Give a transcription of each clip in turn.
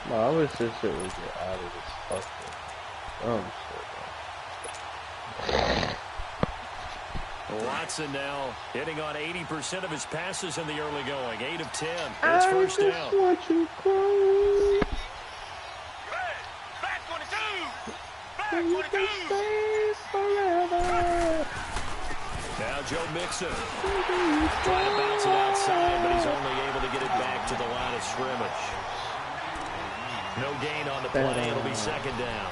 No, I wish this shit would get out of this fucking shit. Watson now hitting on 80% of his passes in the early going. 8 of 10. It's first down. Want you cry. Back 22. Back You 22. can stay forever. Now Joe Mixon trying to bounce it outside, but he's only able to get it back to the line of scrimmage. No gain on the play. It'll be second down.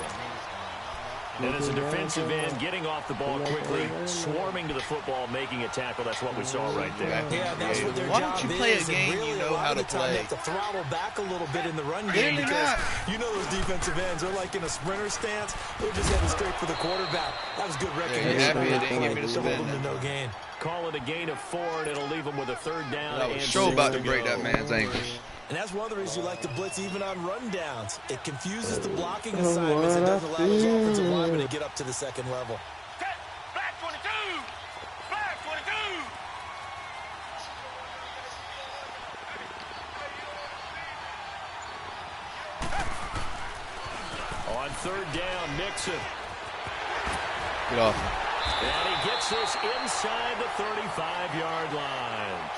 And as a defensive end, getting off the ball quickly, swarming to the football, making a tackle. That's what we saw right there. Yeah, that's what their Why job don't you play is. a game really, you know how to play? They have to throttle back a little bit in the run game because you know those defensive ends are like in a sprinter stance. They're just heading straight for the quarterback. That was good recognition. Yeah, happy they didn't give me the to hold spin. them to no gain. Call it a gain of 4, and it'll leave him with a third down. I was and sure 6 about to to break go. that man's ankles. And that's one of the reasons you like to blitz even on rundowns. It confuses the blocking assignments and doesn't allow those offensive linemen to get up to the second level. Back 22. Back 22. On third down, Mixon. Get off. And he gets this inside the 35-yard line.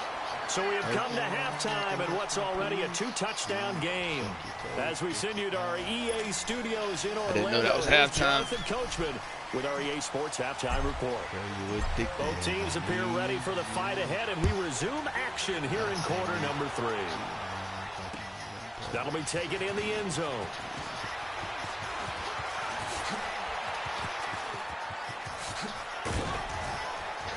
So we have come to halftime in what's already a 2-touchdown game. As we send you to our EA studios in Orlando, didn't know that was here's halftime. Jonathan Coachman with our EA Sports Halftime Report. Both teams appear ready for the fight ahead, and we resume action here in quarter number 3. That'll be taken in the end zone.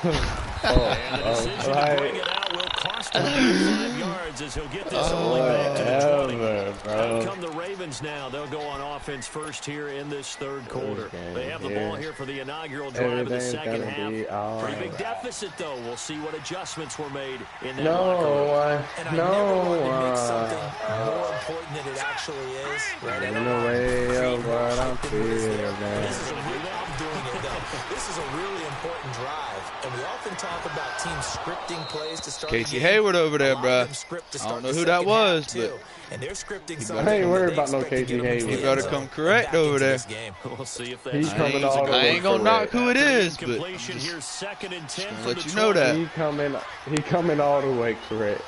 And the decision to bring it out will cost him 5 yards as he'll get this only back to the 20. Out come the Ravens now. They'll go on offense first here in this third quarter. They have the ball here for the inaugural drive of the second half. Pretty big deficit, though. We'll see what adjustments were made in that locker room. And I never wanted to make something more important than it actually is. Right? I don't No way want of what I'm feeling, man. This is a really, I'm doing it though. This is a really important drive, and we often talk about teams scripting plays to start. Casey Hayward over there, bro. I don't know who that was, but and they're scripting I something. ain't worried about no Casey Hayward. he better come correct over there. We'll see if He's that's coming all the I way ain't gonna knock who it is, but completion here, second and 10 for let the you know that. He coming all the way correct.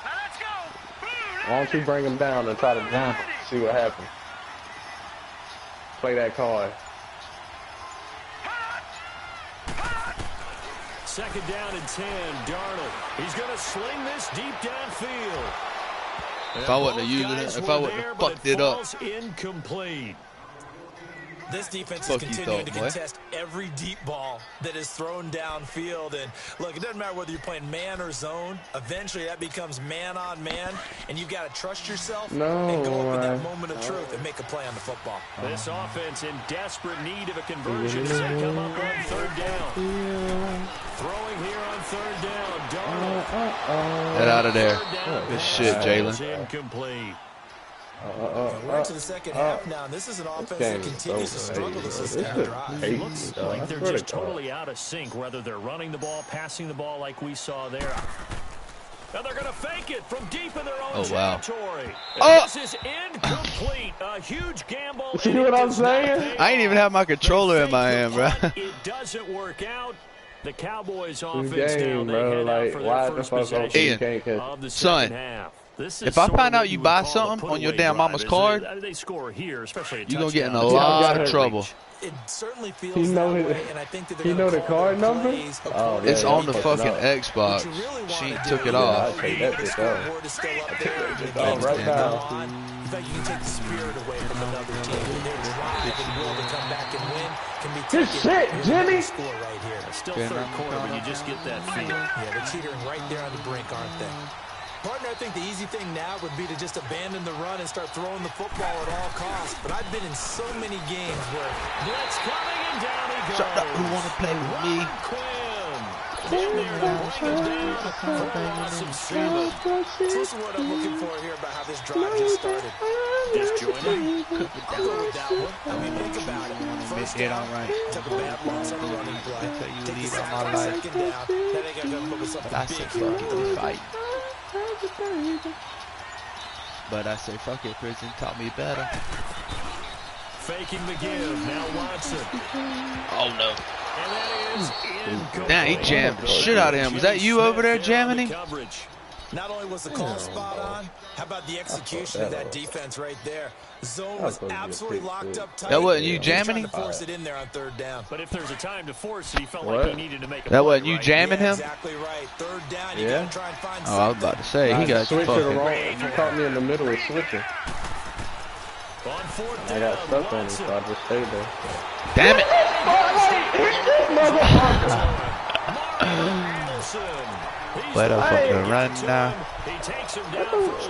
Now let's go. Why don't you bring him down and try to jump him? See what happens. Play that card. Second down and 10. Darnold. He's going to sling this deep downfield. If I wouldn't have used it, if I wouldn't have fucked it up. Incomplete. This defense Fuck is you continuing thought, to boy. contest every deep ball that is thrown downfield. And look, it doesn't matter whether you're playing man or zone. Eventually, that becomes man on man, and you've got to trust yourself and go up in that moment of truth and make a play on the football. This offense in desperate need of a conversion as they come up on third down. Throwing here on third down. Darnold. Get out of there. Third down Good pass shit, Jalen. is incomplete. We're into the second half now, and this is an offense that continues to struggle to sustain drive. It looks like they're just totally out of sync, whether they're running the ball, passing the ball like we saw there. Now they're going to fake it from deep in their own territory. This is incomplete. A huge gamble. See what I'm saying? I ain't even have my controller in my hand, bro. It doesn't work out. The Cowboys offense game, now, bro. they head out Like, for why their the first fuck possession you can't catch? of the Son, second half. This is if I sort find of out what you would buy call a something on your put-away damn drive. mama's Is card, it- They score here, especially a you're gonna get in a touchdown. lot of trouble. It certainly feels He know that it. way, and I think that they're He know gonna the call card their number? plays Oh, accordingly. It's on the fucking What Xbox. What you really She wanna took do it is off. I'll take that the bitch scoreboard is still up there. The off game's right gonna now. go on. In fact, you can take the spirit away from another team. Their drive and will to come back and win can be Good taken. shit, Jimmy. Score right here. Still third quarter, but you just get that feel. Yeah, they're teetering right there on the brink, aren't they? Partner, I think the easy thing now would be to just abandon the run and start throwing the football at all costs. But I've been in so many games where Blitz coming and down he goes. Shut up, who wanna play with me? Ron Quinn. In there to bring it down for a loss of 7. so this is what I'm looking for here about how this drive just started. Disjointed. I'll go with that one. I mean, think about it. First Get down, on right. took a bad loss on the running play. Tell you Take the leave sack on my on life. second down. Then they got to come up with something That's a big here. fucking fight. But I say, fuck it, prison taught me better. Faking the give. Now Watson. Oh no. And that is incomplete. Now he jammed the shit out of him. Was that you over there jamming him? Not only was the call spot on, how about the execution of that defense right there? Zone was absolutely locked up tight. That wasn't you jamming him? To force it in there on third down. But if there's a time to force it, he felt like he needed to make a That play, wasn't you right? jamming him? Exactly right. Third down, you gotta try and find Oh, I was about to say, he got switched to the fucking... wrong. You caught me in the middle of switching. On fourth I got down, stuck on it, so I just stayed there. Damn it! Better fucking run now.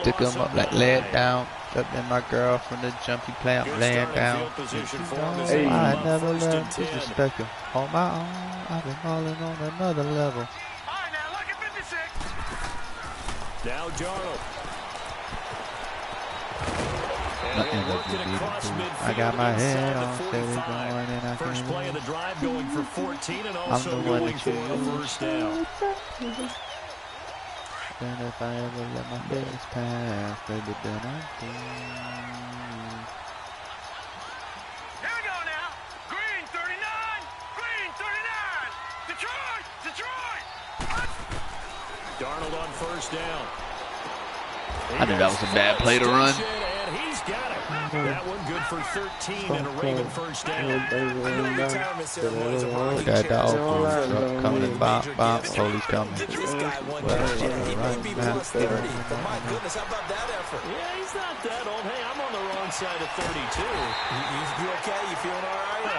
Stick him up like lay it down. Up in my girl from the jump, you play, I'm laying down. Hey. I never learned to respect him. On my own, I've been falling on another level. All right, now look at 56. Now Darnold. Nothing that you need to do. I got my head on steady going and I First play of the drive going for 14 and I'm also the one going that for you a first down. And if I ever let my feelings pass, baby, then I'm through. Here we go now. Green 39. Green 39. Detroit. Detroit. Darnold on first down. I knew that was a bad play to run. And he's got it. That one good for 13 and a Raven first down. That dog coming, bop, bop, police coming. This guy won that shit. He may be plus 30, but my goodness, how about that effort? Yeah, he's not that old. Hey, I'm on the wrong side of 32. You okay? You feeling all right?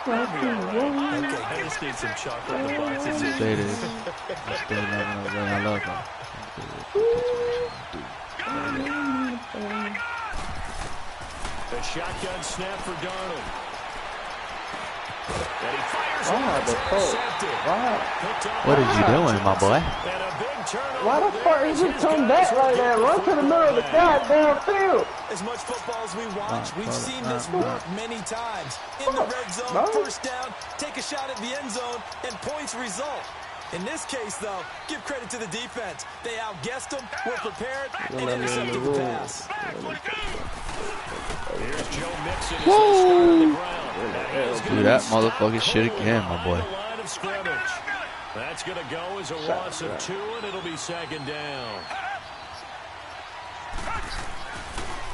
Okay, I just need some chocolate in the box. Say this. I'm still loving the way I love her. The shotgun snap for Darnold. And he fires What is you doing, my boy? Why the fuck is it come back like that? Run to the middle of the goddamn field. As much football as we watch, we've seen this work many times. In the red zone, first down, take a shot at the end zone, and points result. In this case, though, give credit to the defense. They outguessed them, were prepared, and intercepted the pass. Here's Joe Mixon as they start on the ground. Do that motherfucking shit again, my boy. Line of scrimmage. That's going to go as a loss of 2, and it'll be second down.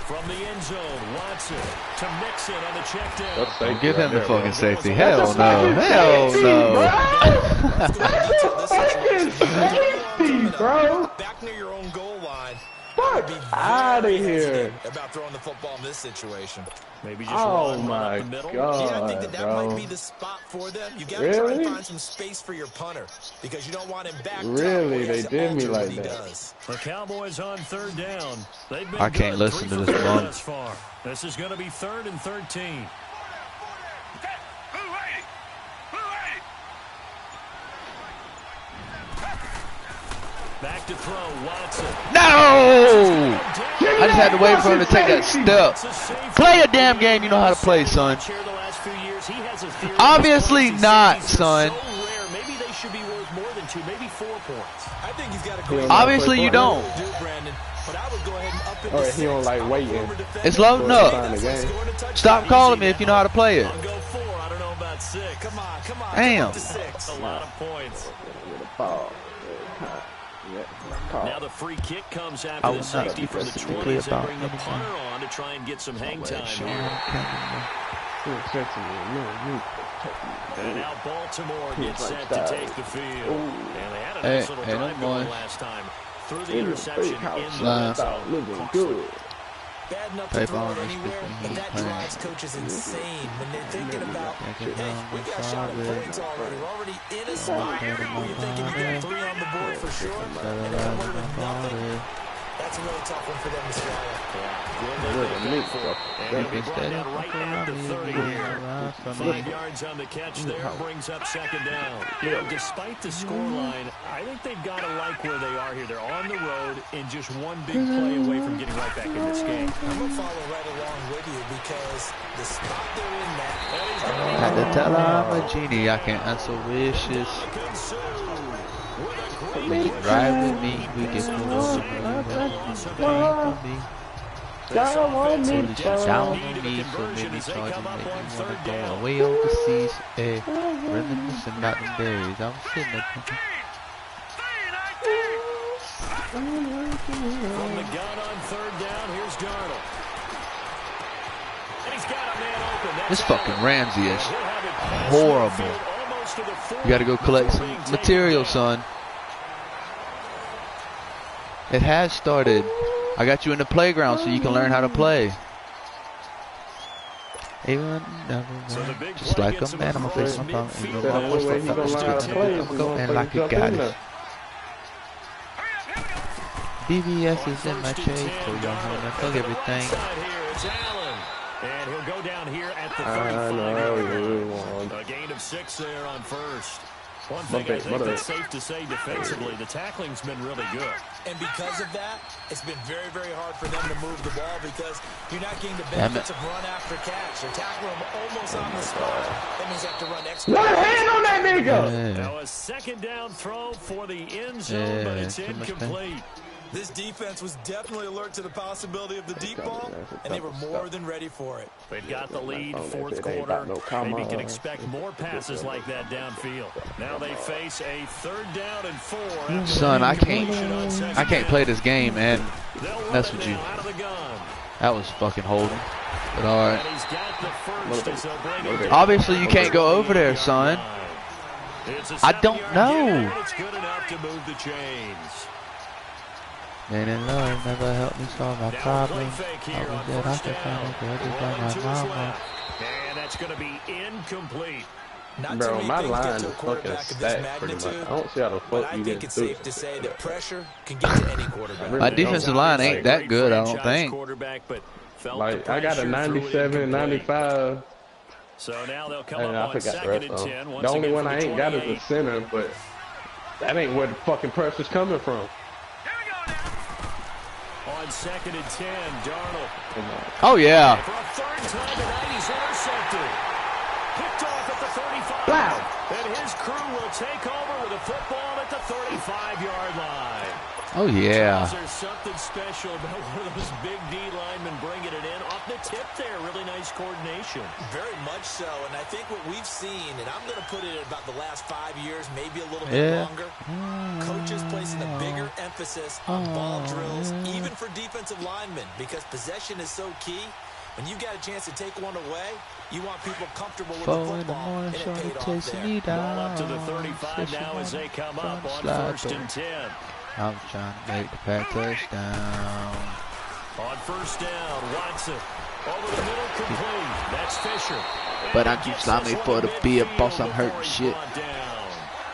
From the end zone, Watson to Mixon on the check down. Don't give him the fucking safety. Hell no. Hell no. Safety, bro. Back near your own goal line. Fuck out of here. About throwing the football in this situation. Maybe just Oh run my up the middle. god, Yeah, I think that bro. might be the spot for them. You got to try and find some space for your punter because you don't want him back. Really, they did me like that. The Cowboys on third down. They've been I can't good. listen 3 to for this 4 bum. thus far. This is going to be 3rd and 13. Back to throw, Watson. No! I just had to wait for him to take that step. Play a damn game you know how to play, son. Obviously not, son. Maybe they should be worth more than 2, maybe 4 points. I think he's got a great Obviously you don't. but I would go ahead and up it. Alright, he don't like waiting. It's loading up. Stop calling me if you know how to play it. I'll go 4. I don't know about 6. Come on. Damn. That's a lot of points. Now the free kick comes I after the was safety not from the specifically 20s. They about bring the anything. punter on to try and get some hang time here. And now Baltimore gets set to take the field. And they had a nice little drive going last time. Through the interception in the zone. Bad enough to Paper throw on it this anywhere, bitch but when that he's drives coaches insane when they're thinking about, hey, we got shot at points already. We're already in a spot where you're thinking you got 3 on the board for sure. And then we're with nothing. That's a really tough one for them to swallow. And he'll be brought down right at the 30 here. 5 yards on the catch there brings up second down. You know, despite the scoreline, I think they've got to like where they are here. They're on the road and just one big play away from getting right back in this game. I'm going to follow right along with you because the spot they're in, Matt. Had to tell her I'm a genie. I can't answer wishes. Ride with me. We get close. Down on me, Down on me, so many stars and make me wanna go away overseas. Hey, reminiscing about them days. I was sitting there thinking. From the gun on third down, here's Darnold. And he's got a man open. This fucking Ramsey is horrible. You gotta go collect some material, son. It has started. I got you in the playground so you can learn how to play. Even just like a man, I'm gonna face my problem. Even though my voice don't fucking spit, I'm gonna go in like a goddess. BBS is in my chase, so y'all wanna plug everything. And he'll go down here at the 35. A gain of 6 there on first. One thing I think that's safe to say defensively, the tackling's been really good. And because of that, it's been very, very hard for them to move the ball because you're not getting the benefits of run after catch. They're tackling them almost on the spot. That means you have to run extra. One hand on that nigga! Now a second down throw for the end zone, but it's incomplete. This defense was definitely alert to the possibility of the deep ball, and they were more than ready for it. They've got the lead, fourth quarter. Maybe can expect more passes like that downfield. Now they face a third down and 4. Son, I can't play this game and mess with you. That was fucking holding. But alright. Obviously you can't go over there, son. I don't know. It's good enough to move the chains. Man in love never helped me solve my problem. Always said I could find a girl just like my mama. And that's going to be incomplete. Bro, my line is fucking stacked pretty much. I don't see how the fuck you get it's safe to say that pressure can get to any quarterback. My defensive line ain't that good, I don't think. Like, I got a 97, 95. So now they'll come up on second and 10. The only one I ain't got is the center, but that ain't where the fucking pressure's coming from. On second and 10, Darnold. Oh, yeah. For a third time tonight, he's intercepted. Picked off at the 35. Wow. And his crew will take over with a football at the 35-yard line. Oh, yeah. There's something special about one of those big D linemen bringing it in. Off the tip there, really nice coordination. Very much so, and I think what we've seen, and I'm going to put it at about the last 5 years, maybe a little bit longer, coaches placing a bigger emphasis on ball drills, even for defensive linemen, because possession is so key. When you've got a chance to take one away, you want people comfortable with the football, and it paid off there. Ball up to the 35 now as they come up on first and 10. I'm trying to make the pass touchdown. On first down, Watson. Over the middle, complete. That's Fisher. But I'm too slimy for the beer, boss. I'm hurting shit.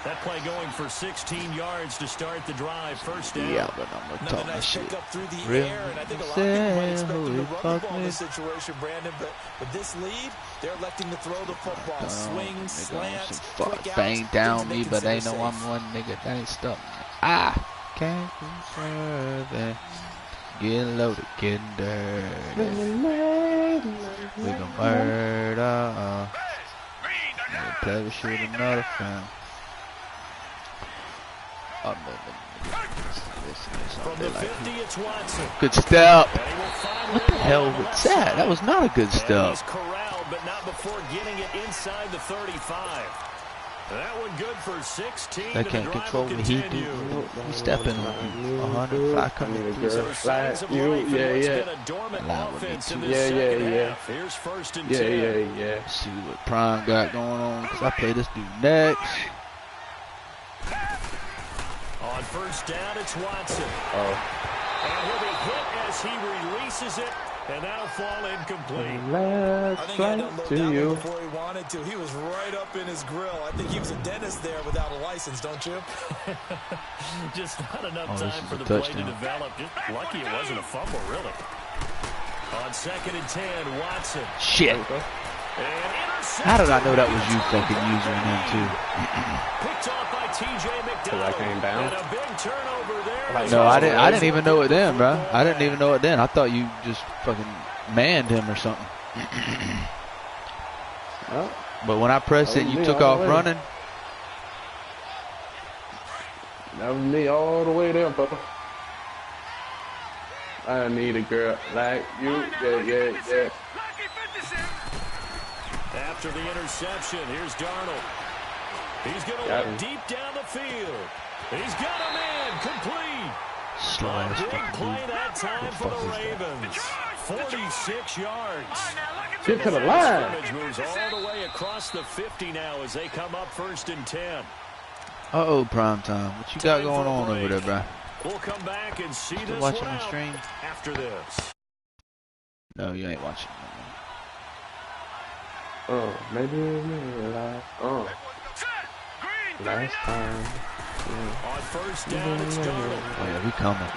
That play going for 16 yards to start the drive. First down. Yeah, but I'm gonna talk my shit. Up through the air, and I think a lot of people might expect them to run the ball in this situation, Brandon. But with this lead, they're electing to throw the football. Swings, slants, bang down me, but they know I'm one nigga. That ain't stuck. Ah. Can't be swerving, getting loaded, getting dirty. We gon' murder. Play with shoot another film. From the 50, it's Watson. Good step. What the hell was that? That was not a good step. He's corralled, but not before getting it inside the 35. That one good for 16. They can't control me. He do. He's stepping on 100 fly coming through. Here's first and 10. Yeah. See what Prime got going on, because I play this dude next. On first down, it's Watson. And he'll be hit as he releases it. And that'll fall incomplete. Let's fly to you. Before he wanted to. He was right up in his grill. I think he was a dentist there without a license, don't you? Just not enough time for the play to develop. Just lucky it wasn't a fumble, really. On second and 10, Watson. Shit. How did I know that was you fucking using him too? Picked off by TJ McDonald. I came down. And a big turnover there. No, I didn't even know it then, bro. I didn't even know it then. I thought you just fucking manned him or something. But when I pressed it, you took off running. That was me all the way there, Papa. I need a girl like you. Yeah. After the interception, here's Darnold. He's going to look deep down the field. He's got him in, complete. A big play that time for the Ravens. 46 yards. Get to the line. Moves all the way across the 50 now as they come up 1st and 10. Uh-oh, prime time. What you got going on over there, bro? We'll come back and see this watching one the out stream after this. No, you ain't watching. Oh, maybe live. Oh, last time. Yeah. On 1st down, it's Darnold. Oh yeah, we coming.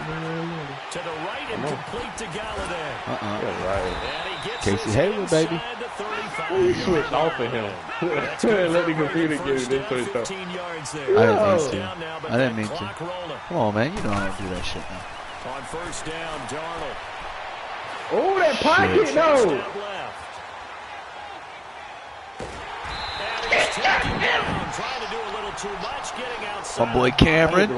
To the right and complete to Galladay. Yeah, right. And he gets Casey Hayward, baby. We switched off of him. Let the computer get it. Then switched off. I didn't mean to. Come on, man. You know how to do that shit now. On 1st down, Darnold. Oh, that pocket, no. Trying to do a little too much, getting outside. My boy Cameron. I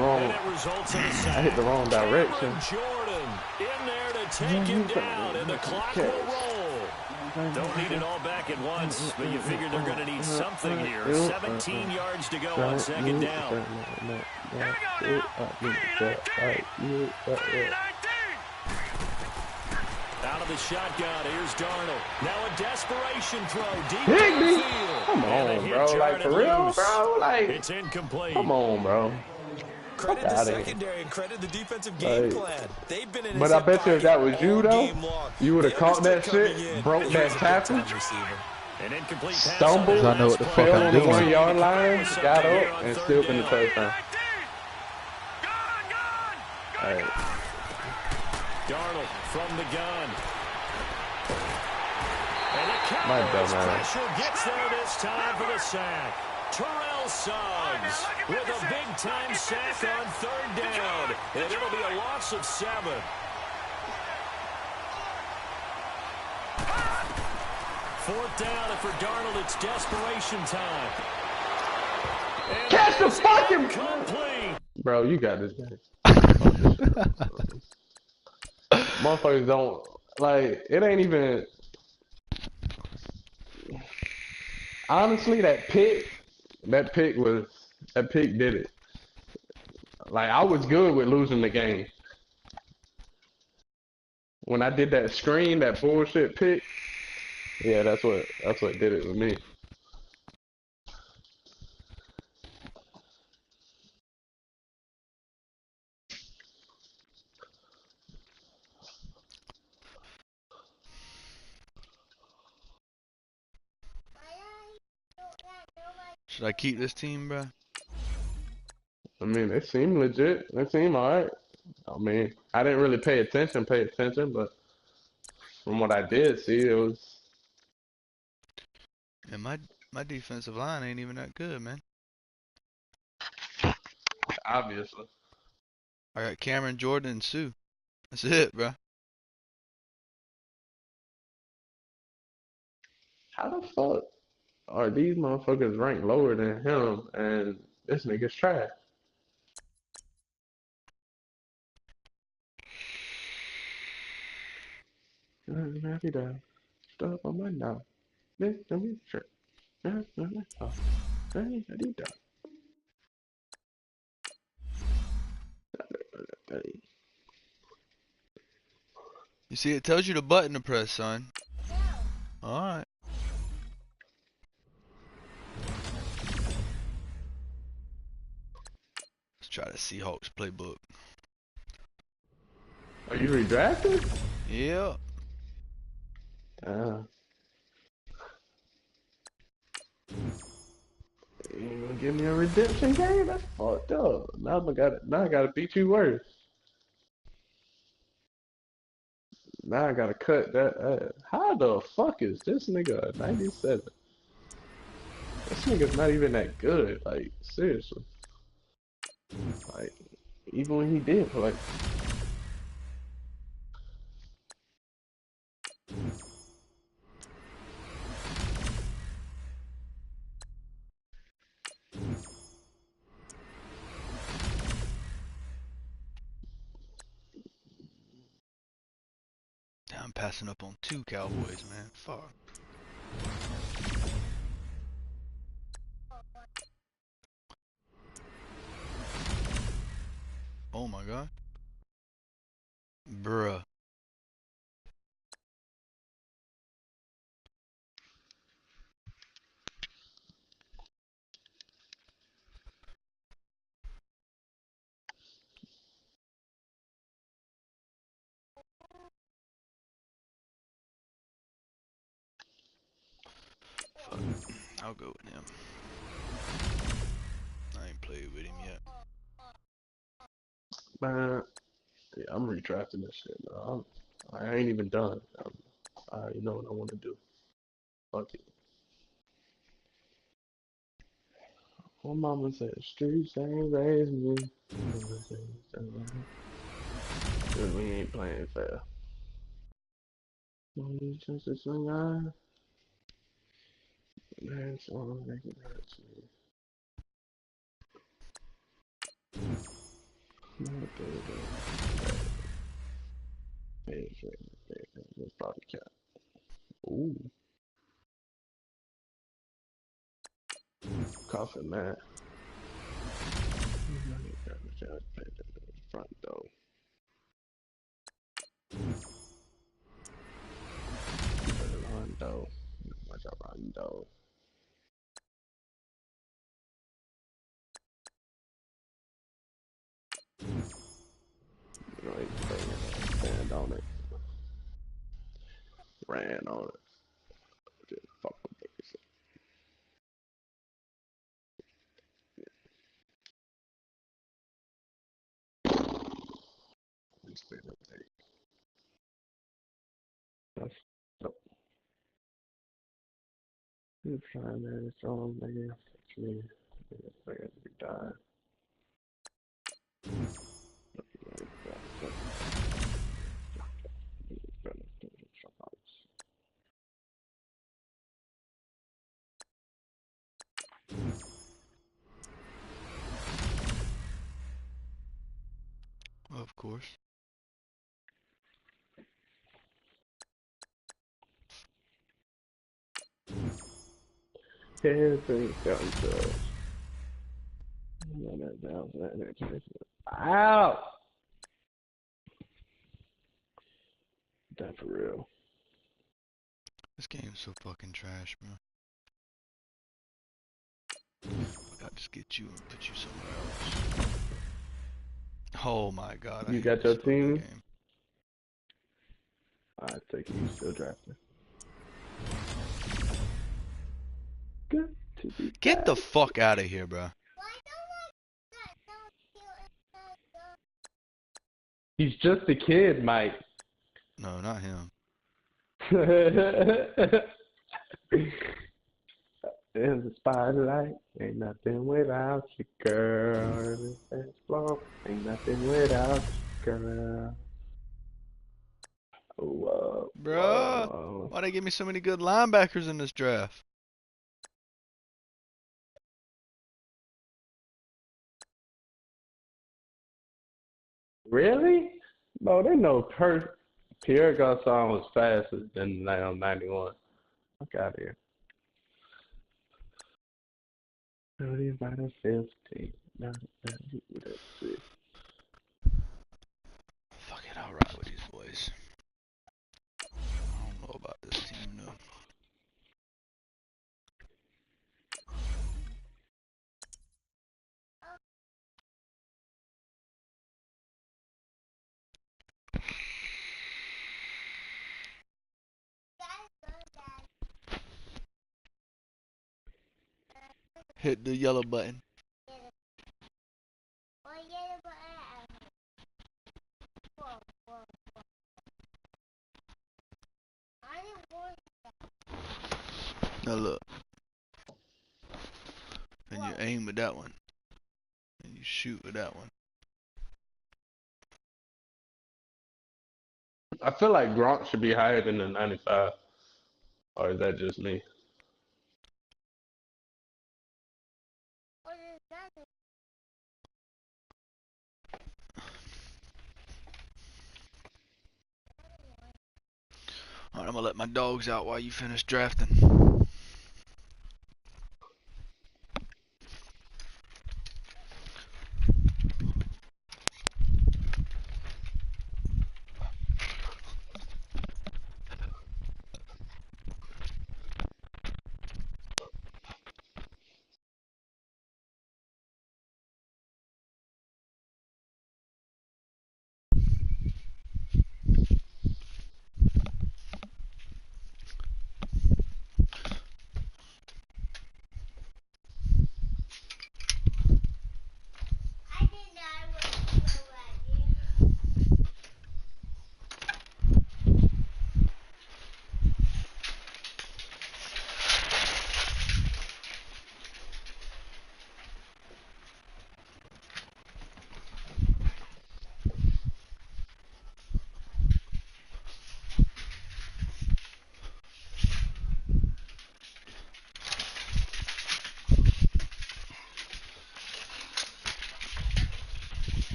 hit the wrong direction. Jordan in there to take him down, and the clock will roll. Don't need it all back at once, but you figure they're going to need something here. 17 yards to go on 2nd down. Out of the shotgun, here's Darnold. Now a desperation throw deep in the field. Come on, bro. Like, for real, bro? Like, it's incomplete. Come on, bro. Credit the secondary and credit the defensive game plan. They've been in. But I bet you if that was you, though, you would have caught that shit, broke that tackle, stumbled, I know what the fuck fell I'm on the doing. 1 yard line, got up, and still been a touchdown. Hey. Darnold from the gun. And the Cowboys pressure gets there this time for the sack. Terrell Suggs with a big-time sack on 3rd down. And it'll be a loss of 7. Fourth down, and for Darnold, it's desperation time. And Catch the fucking... complete. Bro, you got this game. Motherfuckers don't, like, it ain't even, honestly, that pick did it. Like, I was good with losing the game. When I did that screen, that bullshit pick, yeah, that's what did it with me. Should I keep this team, bro? I mean, they seem legit. They seem alright. I mean, I didn't really pay attention, but from what I did see, it was... And my defensive line ain't even that good, man. Obviously. I got Cameron, Jordan, and Sue. That's it, bro. How the fuck are these motherfuckers ranked lower than him and this nigga's trash? Stuff on my now. This is shirt. You see, it tells you the button to press, son. Alright. Let's try the Seahawks playbook. Are you redrafted? Yeah. You gonna give me a redemption game? That's fucked up. Now I gotta beat you worse. Now I gotta cut that. How the fuck is this nigga a 97? This nigga's not even that good. Like, seriously. Like, even when he did play. I'm passing up on 2 Cowboys, man. Fuck. Oh my god. Bruh. Fuck. I'll go with him. I ain't played with him yet. Man, yeah, I'm redrafting this shit, bro. I ain't even done. I already know what I want to do. Fuck it. My mama said, streets ain't raised me. Cause we ain't playing fair. Only just a swing eye. That's all that can hurt me. My baby. That's probably cat. Ooh. Coughing, man. Front door. Rondo. Watch out, Rondo. You know, he stand on it. Ran on it. Just fuck with it. That's so. You trying to strong nigga. Fix me. I got to be dying. Of course. Everything down to us. Ow! That for real. This game's so fucking trash, bro. I gotta just get you and put you somewhere else. Oh my god, I You hate got this your fucking team? game. I take it you still drafting. Good to be Get the back. fuck out of here, bro. He's just a kid, Mike. No, not him. In the spotlight, ain't nothing without you, girl. In the floor, ain't nothing without you, girl. Whoa, whoa, Bruh, whoa. why they give me so many good linebackers in this draft? Really? No, they know Pierre Garçon was faster than 91. Fuck out of here. 30 by the 15. Now, let's see. Fuck it, I'll ride with these boys. I don't know about this team though. Hit the yellow button. Now look. And you aim with that one. And you shoot with that one. I feel like Gronk should be higher than the 95. Or is that just me? Alright, I'm gonna let my dogs out while you finish drafting.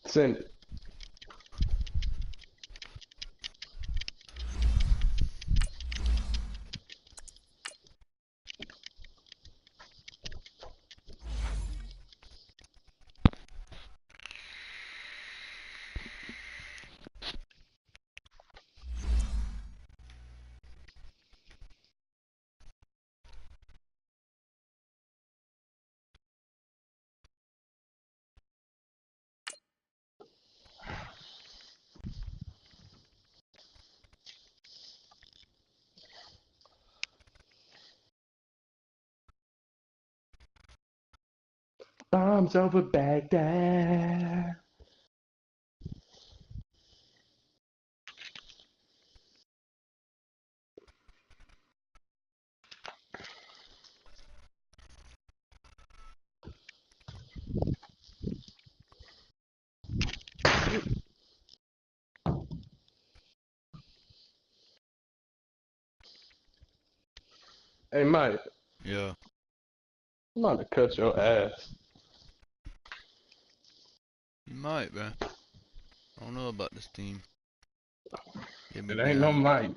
Send it. Bombs over Baghdad. Hey, Mike. Yeah. I'm about to cut your ass. You might, bro. I don't know about this team. Get me It ain't no behind. Mike.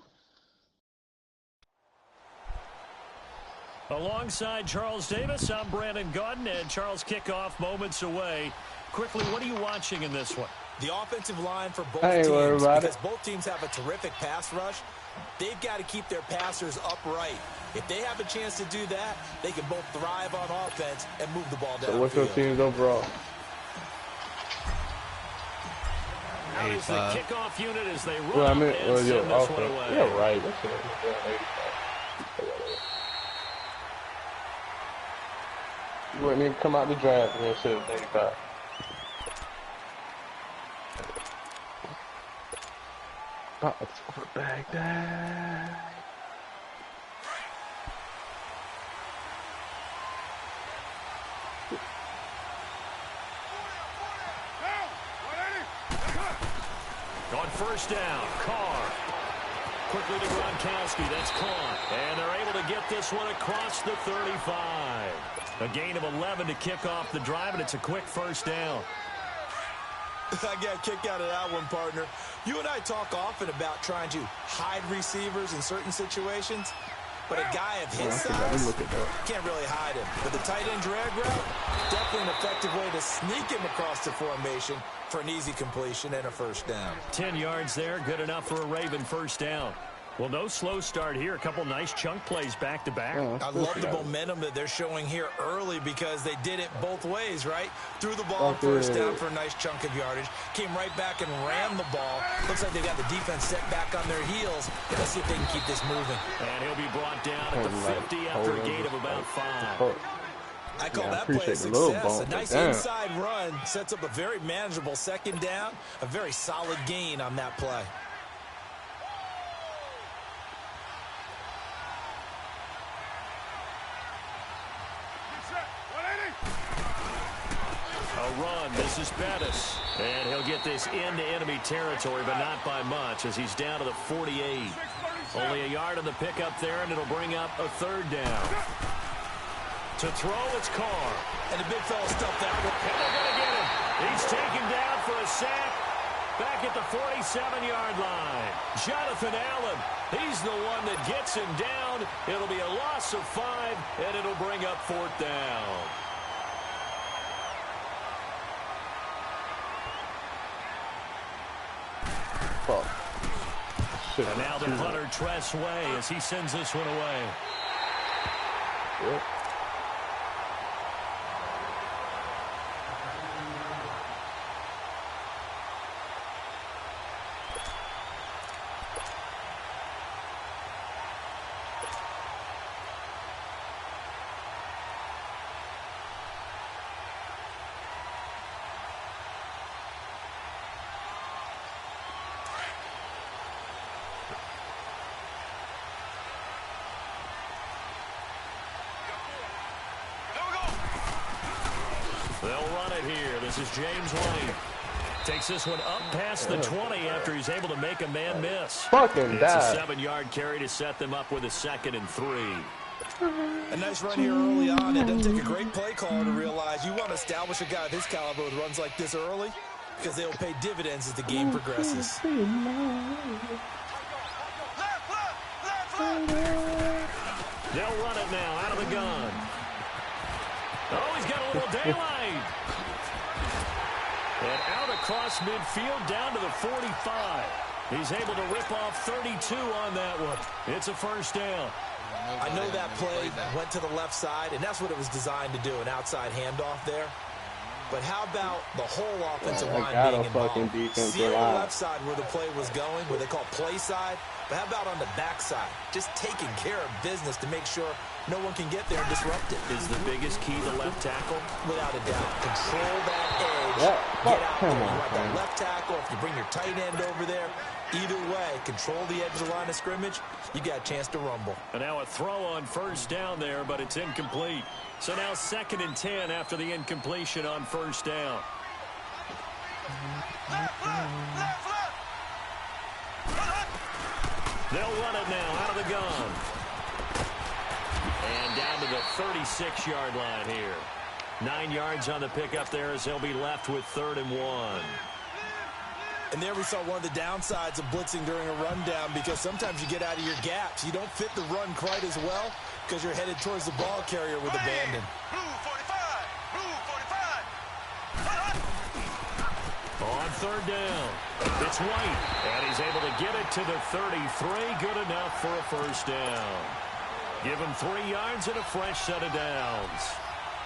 Alongside Charles Davis, I'm Brandon Gaudin, and Charles kickoff moments away. Quickly, what are you watching in this one? The offensive line for both I ain't worried teams, about because it. both teams have a terrific pass rush. They've got to keep their passers upright. If they have a chance to do that, they can both thrive on offense and move the ball downfield. So what's your team's overall? Out is the kickoff unit as they run Well, I mean, and send your this one offense. away. You're right. That's it. You wouldn't even come out the draft and then sit at 85. It's over Baghdad. On first down, Carr. Quickly to Gronkowski, that's caught. And they're able to get this one across the 35. A gain of 11 to kick off the drive, and it's a quick first down. I got a kick out of that one, partner. You and I talk often about trying to hide receivers in certain situations. but a guy of his size can't really hide him. But the tight end drag route, definitely an effective way to sneak him across the formation for an easy completion and a first down. 10 yards there, good enough for a Raven first down. Well, no slow start here. A couple nice chunk plays back-to-back. I love the momentum that they're showing here early because they did it both ways, right? Threw the ball first down for a nice chunk of yardage. Came right back and ran the ball. Looks like they got the defense set back on their heels. Let's see if they can keep this moving. And he'll be brought down at the 50 after a gain of about 5. I call that play a success. A nice inside run sets up a very manageable second down. A very solid gain on that play. A run. This is Bettis. And he'll get this into enemy territory, but not by much as he's down to the 48. Only a yard on the pickup there, and it'll bring up a third down. To throw, it's Carr. And the big fella stuffed that one. And they're going to get him. He's taken down for a sack back at the 47-yard line. Jonathan Allen, he's the one that gets him down. It'll be a loss of 5, and it'll bring up fourth down. And now the punter, Tress Way, as he sends this one away. Yep. They'll run it here. This is James White. Takes this one up past the 20 after he's able to make a man miss. Fucking it's a 7-yard carry to set them up with a 2nd and 3. A nice run here early on. It doesn't take a great play caller to realize you want to establish a guy of his caliber with runs like this early because they'll pay dividends as the game progresses. They'll run it now out of the gun. Oh, he's got a little daylight. And out across midfield down to the 45. He's able to rip off 32 on that one. It's a first down. I know that play went to the left side, and that's what it was designed to do, an outside handoff there. But how about the whole offensive line being involved? See on the left side where the play was going, where they call play side, but how about on the back side? Just taking care of business to make sure no one can get there and disrupt it. Is the biggest key the left tackle? Without a doubt. Control that edge. Get out there. You want that left tackle. If you bring your tight end over there, either way, control the edge of the line of scrimmage, you got a chance to rumble. And now a throw on first down there, but it's incomplete. So now 2nd and 10 after the incompletion on first down. They'll run it now out of the gun. And down to the 36-yard line here. 9 yards on the pickup there as they'll be left with 3rd and 1. And there we saw one of the downsides of blitzing during a rundown because sometimes you get out of your gaps. You don't fit the run quite as well because you're headed towards the ball carrier with abandon. On 3rd down, it's White, and he's able to get it to the 33. Good enough for a first down. Give him 3 yards and a fresh set of downs.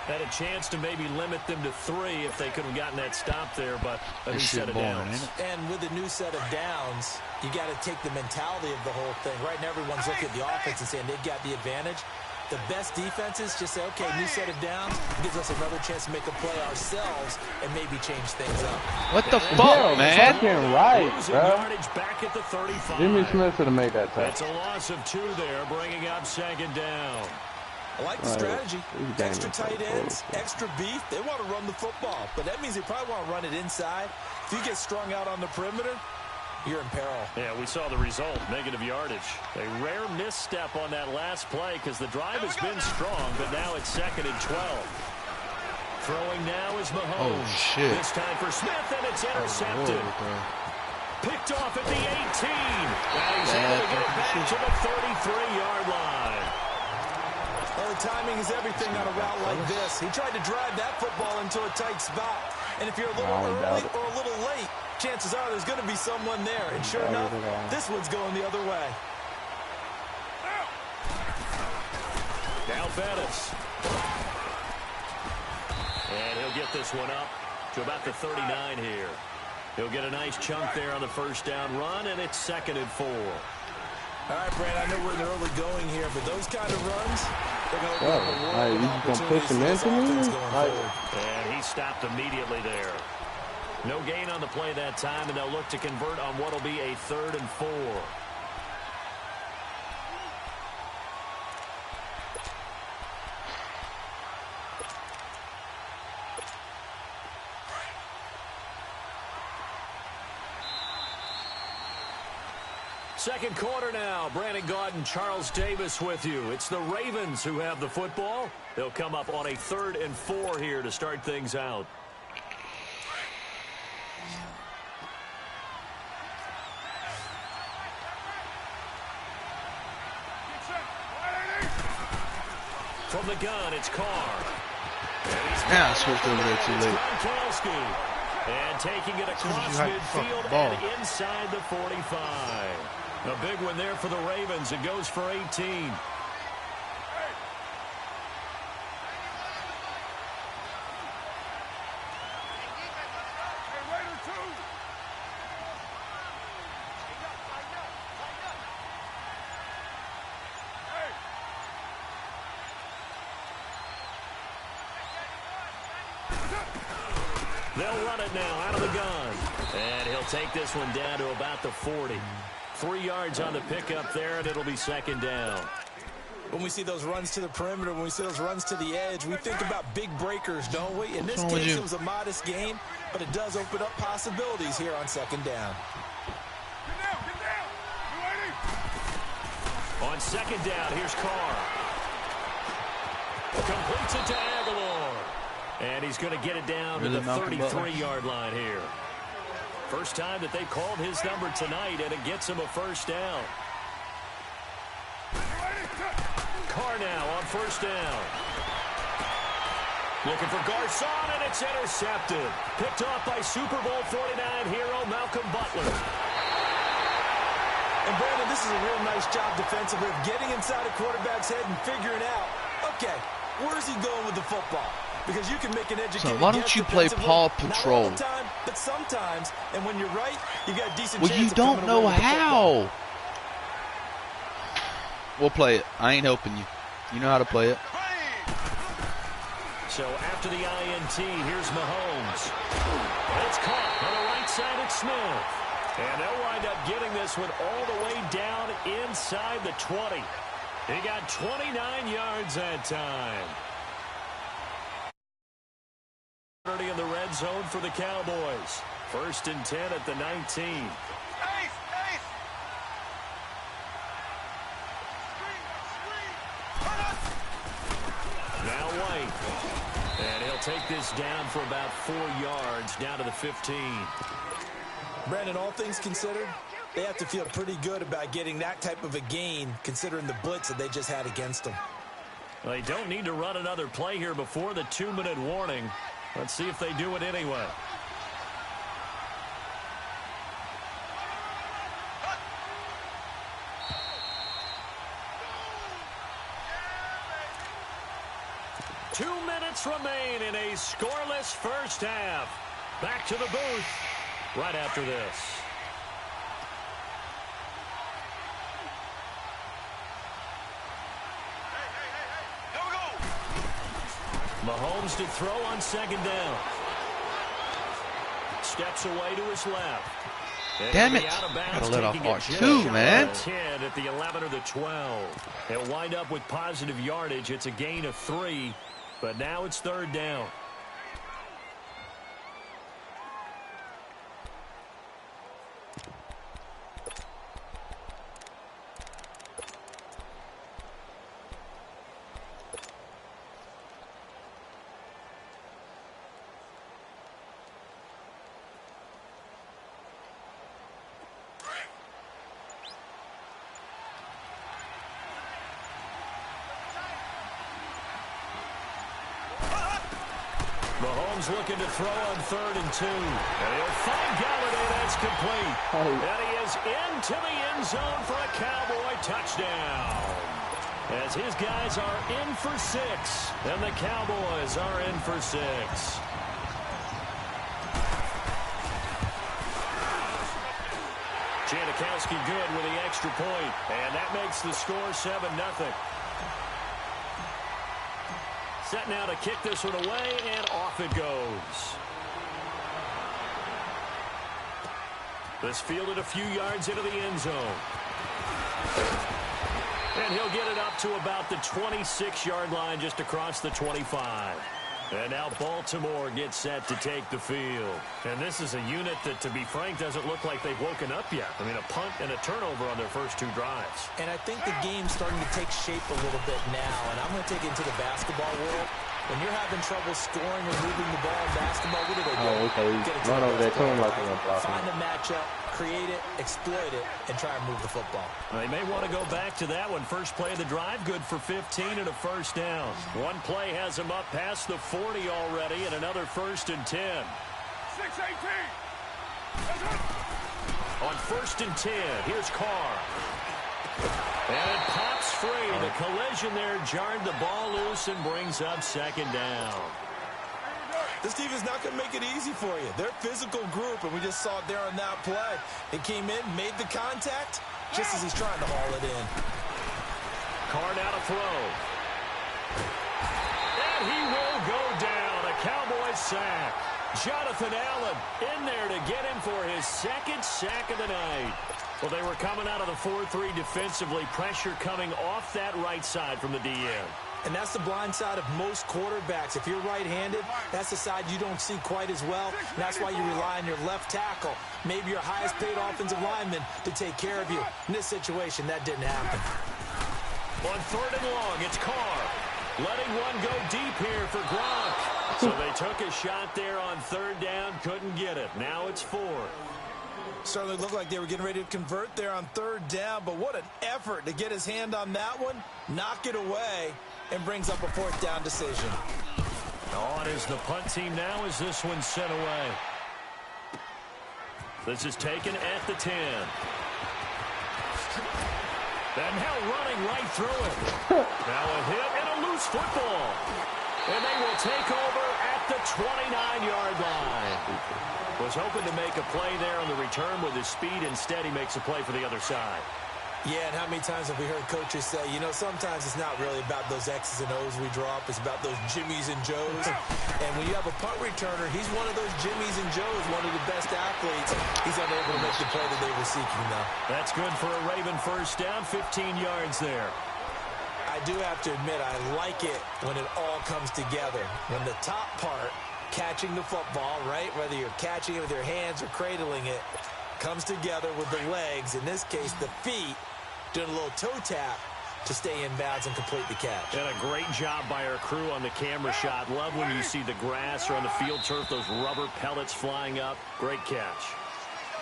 Had a chance to maybe limit them to 3 if they could have gotten that stop there, but a new set of downs. And with a new set of downs, you got to take the mentality of the whole thing. Right now, everyone's looking at the offense and saying they've got the advantage. The best defenses just say, okay, new set of downs gives us another chance to make a play ourselves and maybe change things up. What the fuck, man? Fucking right, bro. Yardage back at the 35. Jimmy Smith would have made that tackle. That's a loss of 2 there, bringing up 2nd down. I like the strategy. Extra tight ends, extra beef. They want to run the football, but that means they probably want to run it inside. If you get strung out on the perimeter, you're in peril. Yeah, we saw the result, negative yardage. A rare misstep on that last play because the drive has been strong, but now it's 2nd and 12. Throwing now is Mahomes. Oh, shit. This time for Smith, and it's intercepted. Picked off at the 18. Now he's able to get it back to the 33-yard line. timing is everything on a route like this. He tried to drive that football into a tight spot. And if you're a little early or a little late, chances are there's going to be someone there. And sure enough, this one's going the other way. Now Bettis. And he'll get this one up to about the 39 here. He'll get a nice chunk there on the first down run, and it's 2nd and 4. All right, Brad, I know we're in the early going here, but those kind of runs, they're going to you gonna push him into me? And he stopped immediately there. No gain on the play that time, and they'll look to convert on what will be a 3rd and 4. Second quarter now. Brandon Gaudin, Charles Davis with you. It's the Ravens who have the football. They'll come up on a 3rd and 4 here to start things out. From the gun, it's Carr. Now I switched over there too late. And taking it across midfield and inside the 45. A big one there for the Ravens. It goes for 18. They'll run it now out of the gun. And he'll take this one down to about the 40. 3 yards on the pickup there, and it'll be 2nd down. When we see those runs to the perimeter, when we see those runs to the edge, we think about big breakers, don't we? In this case, it was a modest gain, but it does open up possibilities here on 2nd down. On 2nd down, here's Carr. Completes it to Aguilar. And he's going to get it down to the 33-yard line here. First time that they called his number tonight, and it gets him a 1st down. Carr now on 1st down. Looking for Garcon, and it's intercepted. Picked off by Super Bowl 49 hero Malcolm Butler. And Brandon, this is a real nice job defensively of getting inside a quarterback's head and figuring out, okay, where's he going with the football? Because you can make an educated guess. Why don't you play Paw Patrol? Not all the time, but sometimes. And when you're right, you got a decent chance. Well, you don't know how. We'll play it. I ain't helping you. You know how to play it. So after the INT, here's Mahomes. It's caught on the right side at Smith. And they'll wind up getting this one all the way down inside the 20. He got 29 yards that time. In the red zone for the Cowboys. 1st and 10 at the 19. Now White. And he'll take this down for about 4 yards, down to the 15. Brandon, all things considered, they have to feel pretty good about getting that type of a gain, considering the blitz that they just had against them. Well, they don't need to run another play here before the 2-minute warning. Let's see if they do it anyway. Two minutes remain in a scoreless first half. Back to the booth right after this. Mahomes to throw on 2nd down. Steps away to his left. Damn it. Gotta let off R2, man. 10 at the 11 or the 12. They'll wind up with positive yardage. It's a gain of 3, but now it's 3rd down. Mahomes looking to throw on 3rd and 2. And he'll find Galladay. That's complete. And he is into the end zone for a Cowboy touchdown. As his guys are in for 6. And the Cowboys are in for 6. Janikowski good with the extra point. And that makes the score 7-0. Set now to kick this one away, and off it goes. This fielded a few yards into the end zone. And he'll get it up to about the 26-yard line, just across the 25. And now Baltimore gets set to take the field. And this is a unit that, to be frank, doesn't look like they've woken up yet. I mean, a punt and a turnover on their first 2 drives. And I think the game's starting to take shape a little bit now. And I'm going to take it into the basketball world. When you're having trouble scoring or moving the ball in basketball, what do they do? Oh, okay. Run over there, come like find a matchup, create it, exploit it, and try and move the football. They may want to go back to that one. First play of the drive, good for 15 and a first down. One play has him up past the 40 already, and another 1st and 10. 6-18. On 1st and 10, here's Carr. And it pops free. The collision there jarred the ball loose and brings up 2nd down. This team is not going to make it easy for you. They're a physical group, and we just saw it there on that play. He came in, made the contact, just as he's trying to haul it in. Carr now to throw. And he will go down. A Cowboys sack. Jonathan Allen in there to get him for his 2nd sack of the night. Well, they were coming out of the 4-3 defensively. Pressure coming off that right side from the DN. And that's the blind side of most quarterbacks. If you're right-handed, that's the side you don't see quite as well. And that's why you rely on your left tackle, maybe your highest-paid offensive lineman, to take care of you. In this situation, that didn't happen. On 3rd and long, it's Carr. Letting one go deep here for Gronk. So they took a shot there on 3rd down, couldn't get it. Now it's 4. Certainly looked like they were getting ready to convert there on 3rd down, but what an effort to get his hand on that one, knock it away, and brings up a 4th down decision. On is the punt team now as this one's sent away. This is taken at the 10. And now running right through it. Now a hit and a loose football. And they will take over at the 29-yard line. Was hoping to make a play there on the return with his speed. Instead, he makes a play for the other side. Yeah, and how many times have we heard coaches say, you know, sometimes it's not really about those X's and O's we drop. It's about those Jimmies and Joes. And when you have a punt returner, he's one of those Jimmies and Joes, one of the best athletes. He's unable to make the play that they were seeking, though. That's good for a Raven first down, 15 yards there. I do have to admit, I like it when it all comes together. When the top part, catching the football, right, whether you're catching it with your hands or cradling it, comes together with the legs, in this case the feet, doing a little toe tap to stay in bounds and complete the catch. And a great job by our crew on the camera shot. Love when you see the grass or on the field turf, those rubber pellets flying up. Great catch.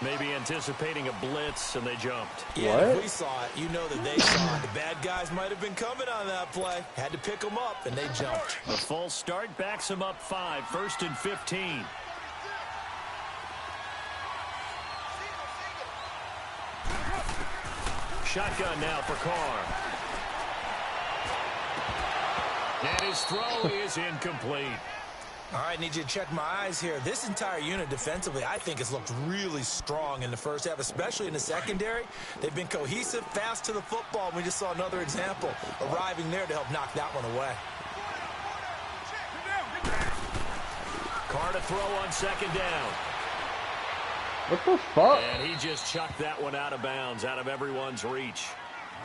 Maybe anticipating a blitz, and they jumped. Yeah, if we saw it, you know that they saw it. The bad guys might have been coming on that play. Had to pick them up, and they jumped. The full start backs them up 5, 1st and 15. Shotgun now for Carr. And his throw is incomplete. All right, need you to check my eyes here. This entire unit defensively, I think, has looked really strong in the first half, especially in the secondary. They've been cohesive, fast to the football. We just saw another example arriving there to help knock that one away. Carr to throw on 2nd down. What the fuck? And he just chucked that one out of bounds, out of everyone's reach.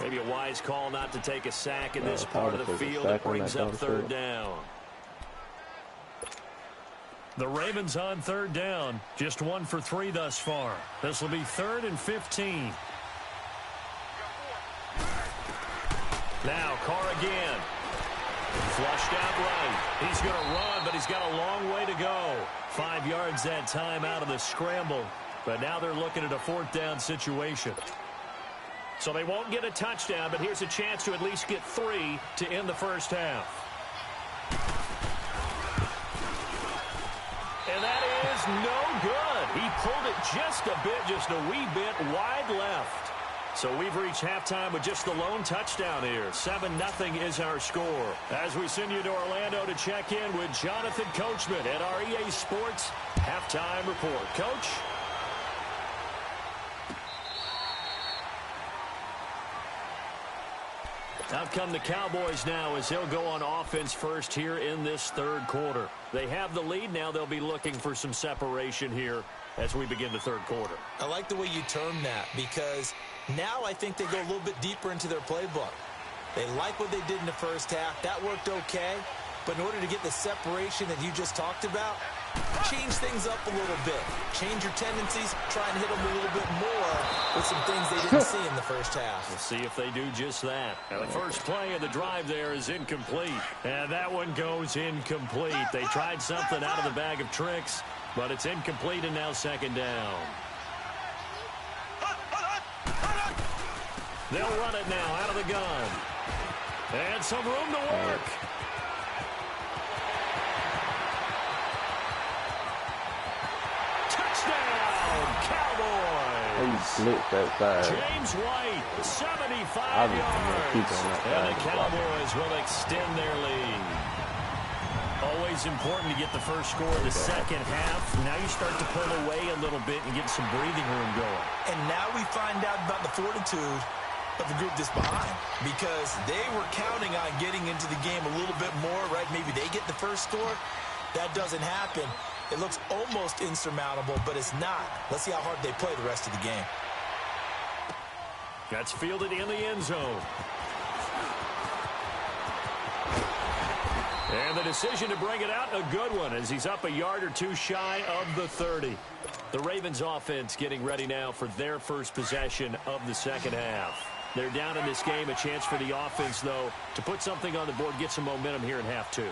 Maybe a wise call not to take a sack in this part of the field. It brings up 3rd down. The Ravens on 3rd down. Just 1 for 3 thus far. This will be 3rd and 15. Now Carr again. Flushed out right. He's going to run, but he's got a long way to go. 5 yards that time out of the scramble. But now they're looking at a 4th down situation. So they won't get a touchdown, but here's a chance to at least get 3 to end the first half. And that is no good. He pulled it just a wee bit wide left. So we've reached halftime with just the lone touchdown here. 7-0 is our score. As we send you to Orlando to check in with Jonathan Coachman at our EA Sports Halftime Report. Coach? Out come the Cowboys now as they'll go on offense first here in this third quarter. They have the lead. Now they'll be looking for some separation here as we begin the third quarter. I like the way you term that because now I think they go a little bit deeper into their playbook. They like what they did in the first half. That worked okay. But in order to get the separation that you just talked about, change things up a little bit. Change your tendencies. Try and hit them a little bit more with some things they didn't see in the first half. We'll see if they do just that. Now, the first play of the drive there is incomplete. And that one goes incomplete. They tried something out of the bag of tricks, but it's incomplete and now second down. They'll run it now out of the gun. And some room to work. Touchdown, Cowboys! He blitzed that side. James White, 75 yards. And the Cowboys will extend their lead. Always important to get the first score of the second half. Now you start to pull away a little bit and get some breathing room going. And now we find out about the fortitude of the group that's behind because they were counting on getting into the game a little bit more, right? Maybe they get the first score. That doesn't happen. It looks almost insurmountable, but it's not. Let's see how hard they play the rest of the game. That's fielded in the end zone. And the decision to bring it out, a good one, as he's up a yard or two shy of the 30. The Ravens offense getting ready now for their first possession of the second half. They're down in this game. A chance for the offense, though, to put something on the board, get some momentum here in half two.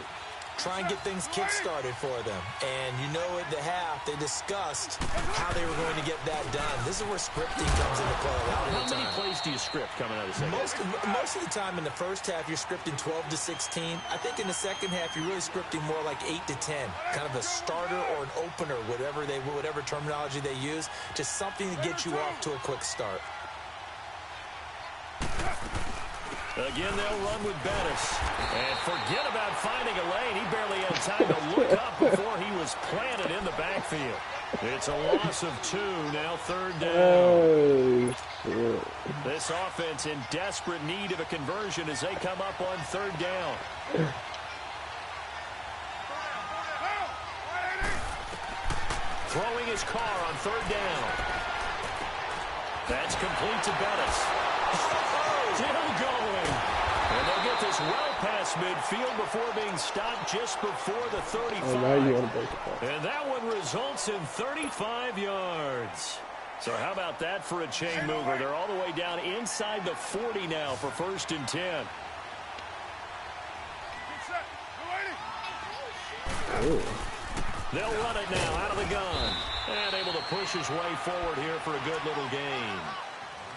Try and get things kick-started for them. And you know at the half, they discussed how they were going to get that done. This is where scripting comes into play a lot of the time. How many plays do you script coming out of the second half? Most of the time in the first half, you're scripting 12 to 16. I think in the second half, you're really scripting more like 8 to 10. Kind of a starter or an opener, whatever terminology they use. Just something to get you off to a quick start. Again, they'll run with Bettis. And forget about finding a lane. He barely had time to look up before he was planted in the backfield. It's a loss of 2, now third down. Oh, this offense in desperate need of a conversion as they come up on third down. Throwing his car on third down. That's complete to Bettis. Still going. And they'll get this well past midfield before being stopped just before the 35. oh, now you want to break it. And that one results in 35 yards. So how about that for a chain mover? They're all the way down inside the 40 now for 1st and 10. Ooh. They'll run it now out of the gun. And able to push his way forward here for a good little gain.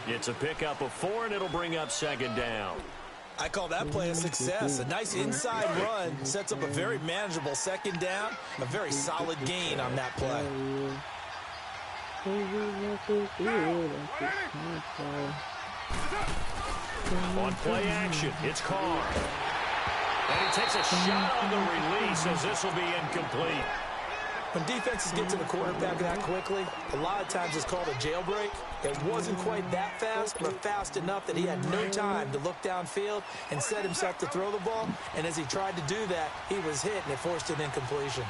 It's a pickup of 4, and it'll bring up second down. I call that play a success. A nice inside run sets up a very manageable second down. A very solid gain on that play. On play action, it's Carr. And he takes a shot on the release as this will be incomplete. When defenses get to the quarterback that quickly, a lot of times it's called a jailbreak. It wasn't quite that fast, but fast enough that he had no time to look downfield and set himself to throw the ball. And as he tried to do that, he was hit, and it forced an incompletion.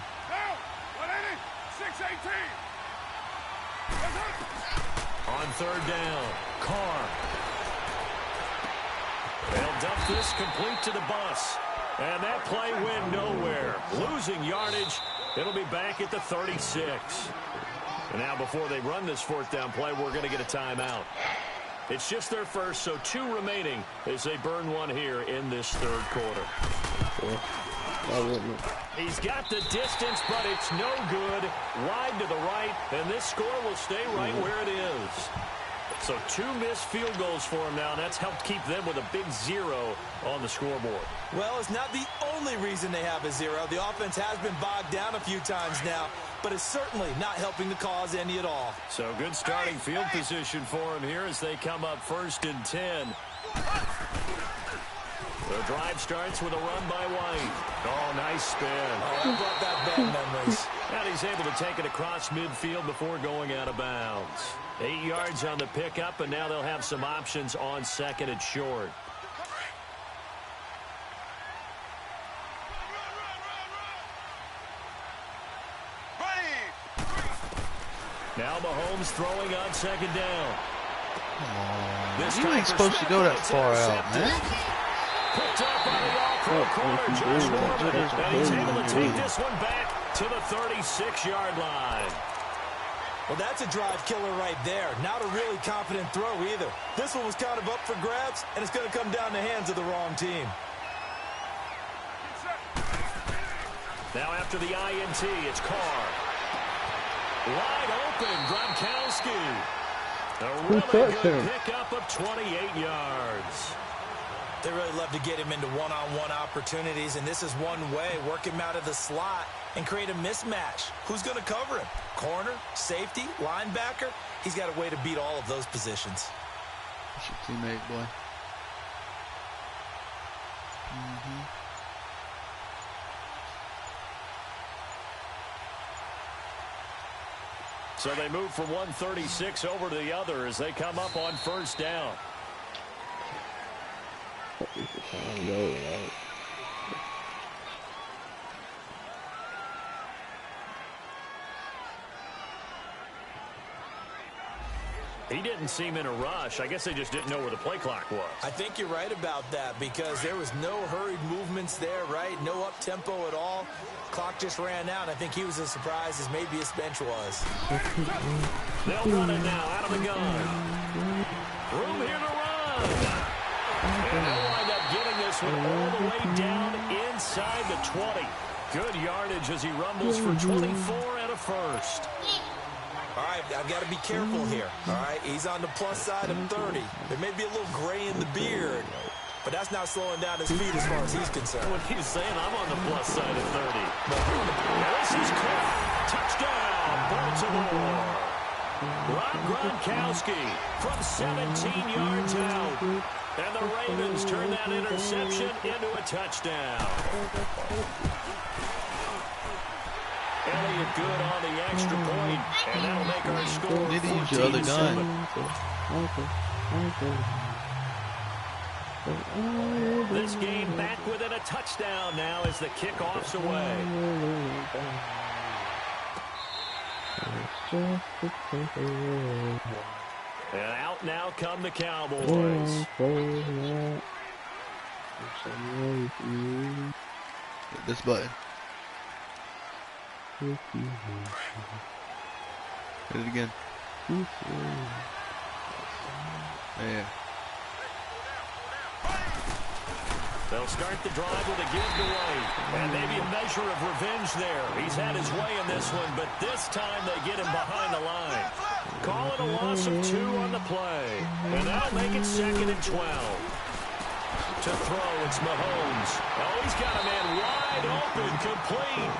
On third down, Carr. They'll dump this complete to the bus. And that play went nowhere. Losing yardage. It'll be back at the 36. And now before they run this 4th down play, we're going to get a timeout. It's just their first, so 2 remaining as they burn one here in this third quarter. He's got the distance, but it's no good. Wide to the right, and this score will stay right where it is. So 2 missed field goals for him now, and that's helped keep them with a big 0 on the scoreboard. Well, it's not the only reason they have a 0. The offense has been bogged down a few times now, but it's certainly not helping the cause any at all. So good starting field position for him here as they come up 1st and 10. The drive starts with a run by White. Oh, nice spin. Oh, that brought back bad memories. And he's able to take it across midfield before going out of bounds. 8 yards on the pickup, and now they'll have some options on 2nd and short. Now Mahomes throwing on 2nd down. You ain't supposed to go that far out, man. Picked up on the off corner, Josh Norman, and he's able to take this one back to the 36-yard line. Well, that's a drive killer right there. Not a really confident throw either. This one was kind of up for grabs, and it's going to come down the hands of the wrong team. Now after the INT, it's Carr. Wide open, Gronkowski. A really good pickup of 28 yards. They really love to get him into one-on-one opportunities, and this is one way. Work him out of the slot and create a mismatch. Who's going to cover him? Corner, safety, linebacker? He's got a way to beat all of those positions. That's your teammate, boy. So they move from 136 over to the other as they come up on 1st down. He didn't seem in a rush. I guess they just didn't know where the play clock was. I think you're right about that because there was no hurried movements there, right? No up-tempo at all. Clock just ran out. I think he was as surprised as maybe his bench was. They'll run it now out of the gun. Room here to run. And they'll wind up getting this one all the way down inside the 20. Good yardage as he rumbles for 24 and a first. All right, I've got to be careful here. All right, he's on the plus side of 30. There may be a little gray in the beard, but that's not slowing down his feet as far as he's concerned. What he's saying, I'm on the plus side of 30. This is caught. Touchdown, Baltimore. Rob Gronkowski from 17 yards out. And the Ravens turn that interception into a touchdown. Elliott good on the extra point, and that'll make our score 14-7. This game back within a touchdown now as the kickoff's away. And out now come the Cowboys. Hit this button. Hit it again. Yeah. They'll start the drive with a give to White. And maybe a measure of revenge there. He's had his way in this one, but this time they get him behind the line. Call it a loss of 2 on the play. And that'll make it 2nd and 12. To throw, it's Mahomes. Oh, he's got a man wide open, complete.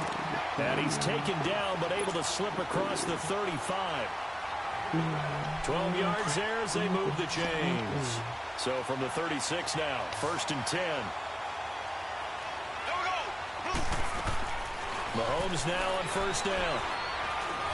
And he's taken down, but able to slip across the 35. 12 yards there as they move the chains. So from the 36 now, 1st and 10. Mahomes now on 1st down.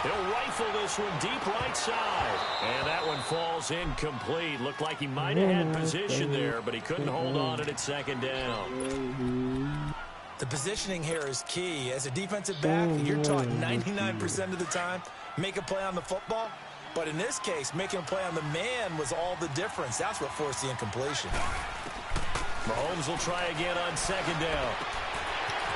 He'll rifle this one deep right side. And that one falls incomplete. Looked like he might have had position there, but he couldn't hold on it at 2nd down. The positioning here is key. As a defensive back, you're taught 99% of the time, make a play on the football. But in this case, making a play on the man was all the difference. That's what forced the incompletion. Mahomes will try again on 2nd down.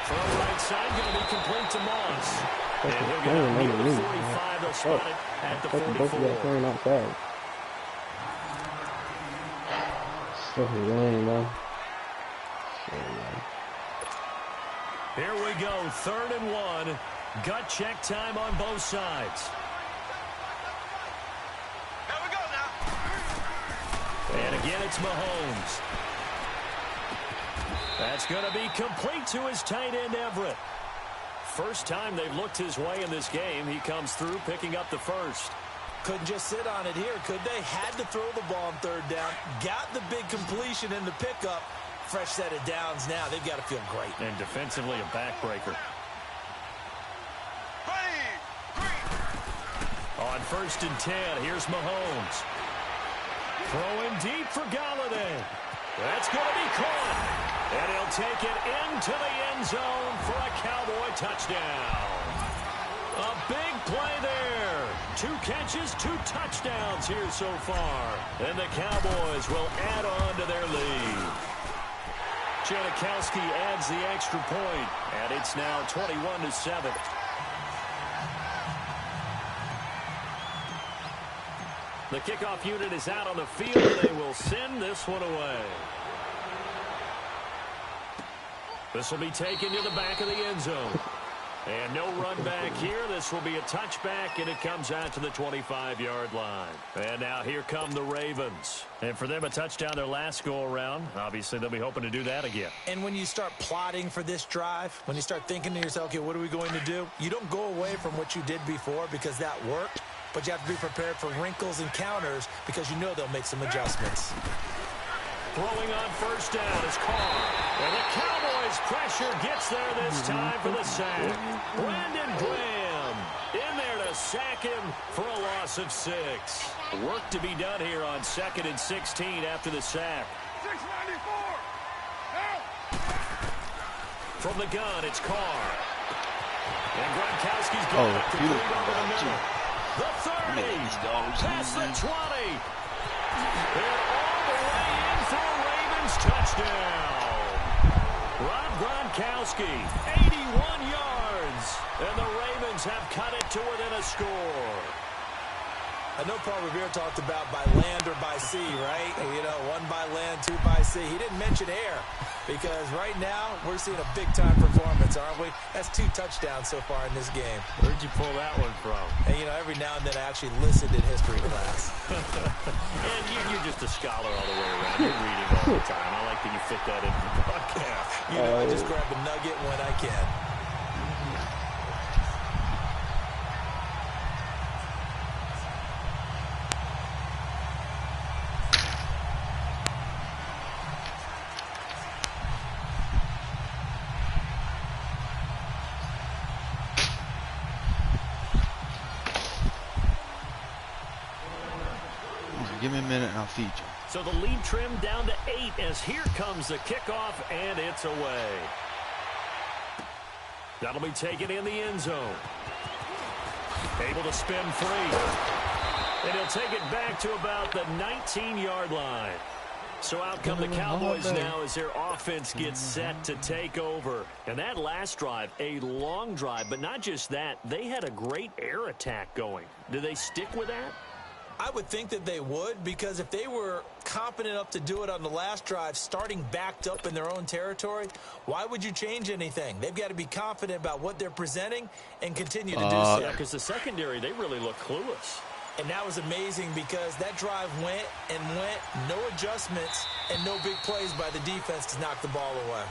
From right side, going to be complete to Moss. And he'll get out near the 45. They'll spot it at the 44. Here we go, 3rd and 1. Gut check time on both sides. Here we go now. Again, it's Mahomes. That's going to be complete to his tight end, Everett. First time they've looked his way in this game. He comes through, picking up the first. Couldn't just sit on it here, could they? Had to throw the ball on third down. Got the big completion in the pickup. Fresh set of downs now. They've got to feel great. And defensively, a backbreaker. On 1st and 10, here's Mahomes. Throwing deep for Galladay. That's going to be caught. And he'll take it into the end zone for a Cowboy touchdown. A big play there. 2 catches, 2 touchdowns here so far. And the Cowboys will add on to their lead. Janikowski adds the extra point, and it's now 21-7. The kickoff unit is out on the field, and they will send this one away. This will be taken to the back of the end zone. And no run back here. This will be a touchback, and it comes out to the 25-yard line. And now here come the Ravens. And for them, a touchdown their last go-around. Obviously, they'll be hoping to do that again. And when you start plotting for this drive, when you start thinking to yourself, okay, what are we going to do? You don't go away from what you did before because that worked, but you have to be prepared for wrinkles and counters because you know they'll make some adjustments. Throwing on 1st down is Carr. And the Cowboys' pressure gets there this time for the sack. Brandon Graham in there to sack him for a loss of 6. Work to be done here on 2nd and 16 after the sack. 694. From the gun, it's Carr. And Gronkowski's got it to clean over the middle. The 30. Past the 20. And all the way in for a Ravens touchdown. Rob Gronkowski, 81 yards. And the Ravens have cut it to within a score. I know Paul Revere talked about by land or by sea, right? You know, 1 by land, 2 by sea. He didn't mention air because right now we're seeing a big-time performance, aren't we? That's 2 touchdowns so far in this game. Where'd you pull that one from? And, you know, every now and then I actually listened in history class. And you're just a scholar all the way around. You're reading all the time. I like that you fit that in the broadcast. You know, I just grab a nugget when I can. Give me a minute and I'll feed you. So the lead trimmed down to 8 as here comes the kickoff, and it's away. That'll be taken in the end zone. Able to spin free. And he'll take it back to about the 19-yard line. So out come the Cowboys now as their offense gets set to take over. And that last drive, a long drive, but not just that. They had a great air attack going. Do they stick with that? I would think that they would, because if they were confident enough to do it on the last drive, starting backed up in their own territory, why would you change anything? They've got to be confident about what they're presenting and continue to do so. Yeah, because the secondary, they really look clueless. And that was amazing because that drive went and went, no adjustments, and no big plays by the defense to knock the ball away.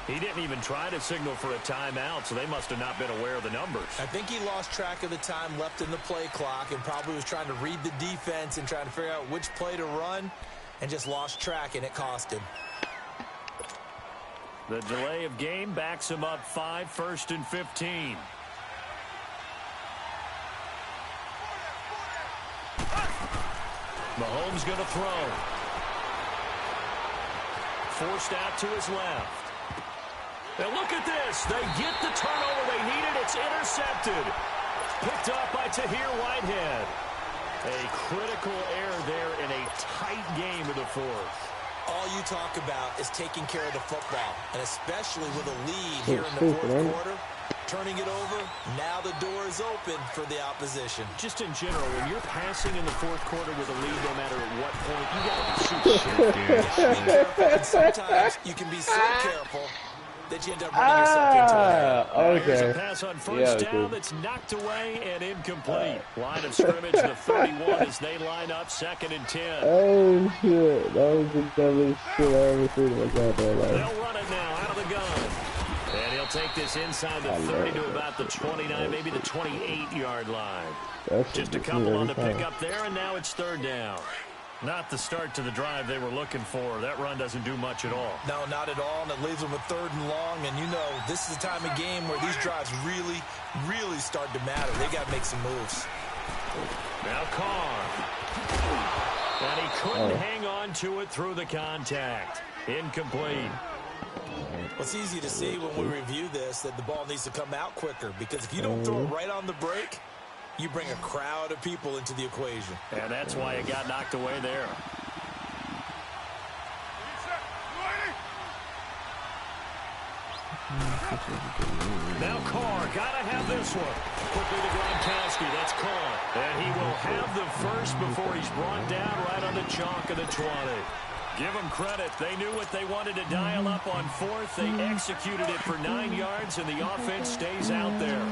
He didn't even try to signal for a timeout, so they must have not been aware of the numbers. I think he lost track of the time left in the play clock and probably was trying to read the defense and trying to figure out which play to run and just lost track, and it cost him. The delay of game backs him up 5, 1st and 15. Mahomes going to throw. Forced out to his left. Now look at this. They get the turnover they needed. It's intercepted. Picked up by Tahir Whitehead. A critical error there in a tight game of the 4th. All you talk about is taking care of the football, and especially with a lead here in the 4th quarter. Turning it over, now the door is open for the opposition. Just in general, when you're passing in the 4th quarter with a lead, no matter at what point, you got to be super careful. And sometimes you can be so careful that you end up running yourself into it. Okay. Here's a pass on first down that's knocked away and incomplete. Line of scrimmage, the 31 as they line up 2nd and 10. Oh shit, that was the dumbest shit I ever seen in my goddamn life. They'll run it now out of the gun. And he'll take this inside the 30 to about the 29, maybe the 28-yard line. Just a couple on the pickup there, and now it's 3rd down. Not the start to the drive they were looking for. That run doesn't do much at all. No, not at all, and it leaves them with 3rd and long. And you know, this is the time of game where these drives really, really start to matter. They got to make some moves. Now Carr. And he couldn't hang on to it through the contact. Incomplete. Well, it's easy to see when we review this that the ball needs to come out quicker, because if you don't throw it right on the break, you bring a crowd of people into the equation. And that's why it got knocked away there. Now Carr, gotta have this one. Quickly to Gronkowski, that's Carr. And he will have the first before he's brought down right on the chalk of the 20. Give them credit. They knew what they wanted to dial up on 4th. They executed it for 9 yards, and the offense stays out there.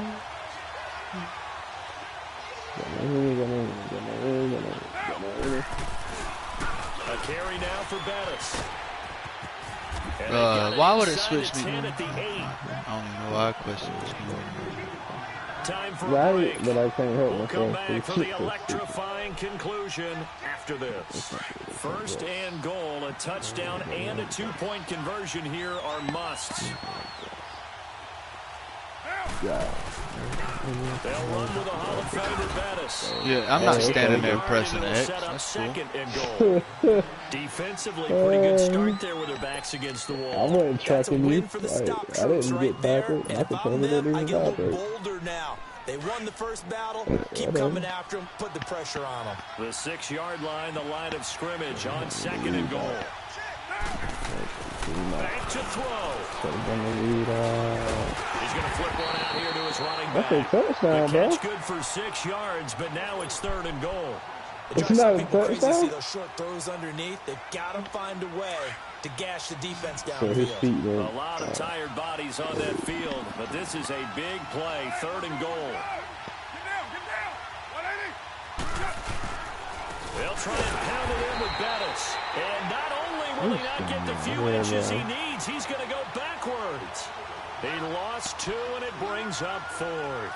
A carry now for Bettis. Why would it switch me? I don't even know why I question this. Time for right, but I can't help we'll come back myself. for the electrifying conclusion after this. 1st and goal, a touchdown and a 2-point conversion here are musts. Yeah. They'll run with a Hall of Famer Bettis. Yeah, I'm not standing there pressing X. Set up That's cool. 2nd and goal. Defensively, pretty good start there with their backs against the I wall. wasn't tracking you. For the stop I didn't right get there. tackled. And I if could I'm tell me them, that I even get a little tackled. bolder now. They won the first battle. Keep coming after them. Put the pressure on them. The 6-yard line, the line of scrimmage on 2nd and goal. Back to throw. He's going to flip one out here to his running back. That's a touchdown, the catch bro. good for 6 yards, but now it's 3rd and goal. It It's drives not some a people crazy to see touchdown? those short throws underneath. They've got to find a way to gash the defense So his downfield. feet, man. A lot of tired bodies on that field, but this is a big play, 3rd and goal. They'll try and pound it in with Bettis. And not only will he not get the few inches he needs, he's going to go backwards. He lost 2, and it brings up 4th.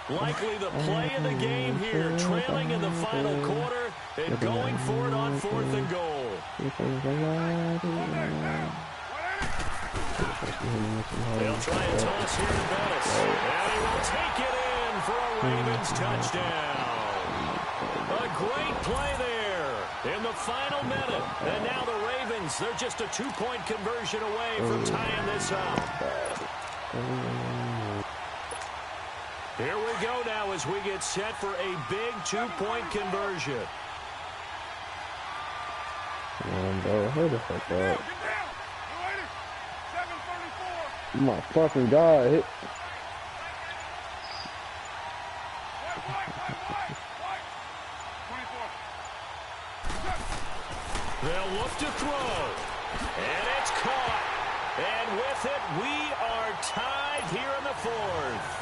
Likely the play of the game here, trailing in the final quarter and going for it on 4th and goal. They'll try and toss here to Bettis. And he will take it in for a Ravens touchdown. A great play there in the final minute. And now the Ravens, they're just a 2-point conversion away from tying this up. Here we go now as we get set for a big 2-point conversion. Bro, hold the fuck up. My fucking God. Hit. They'll look to throw. And it's caught. And with it, we are tied here in the 4th.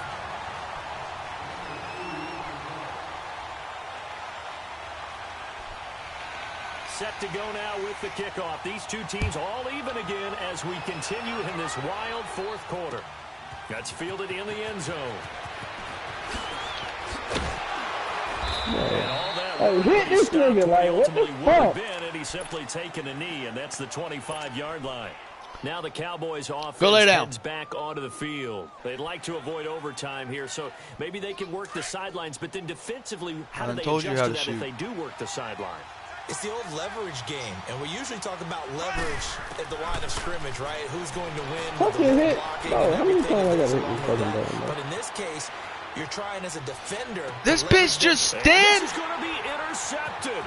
Set to go now with the kickoff. These two teams all even again as we continue in this wild 4th quarter. That's fielded in the end zone. And all that Hey, hit this nigga, like, what the fuck? and he's simply taken a knee, and that's the 25-yard line. Now the Cowboys offense Go lay down. heads back onto the field. They'd like to avoid overtime here, so maybe they can work the sidelines, but then defensively, how do they adjust to that if they do work the sideline? It's the old leverage game, and we usually talk about leverage at the line of scrimmage, right? Who's going to win? Fucking hit. Bro, how many times I gotta hit this fucking button, But in this case, you're trying as a defender. This bitch just This stands. is going to be intercepted.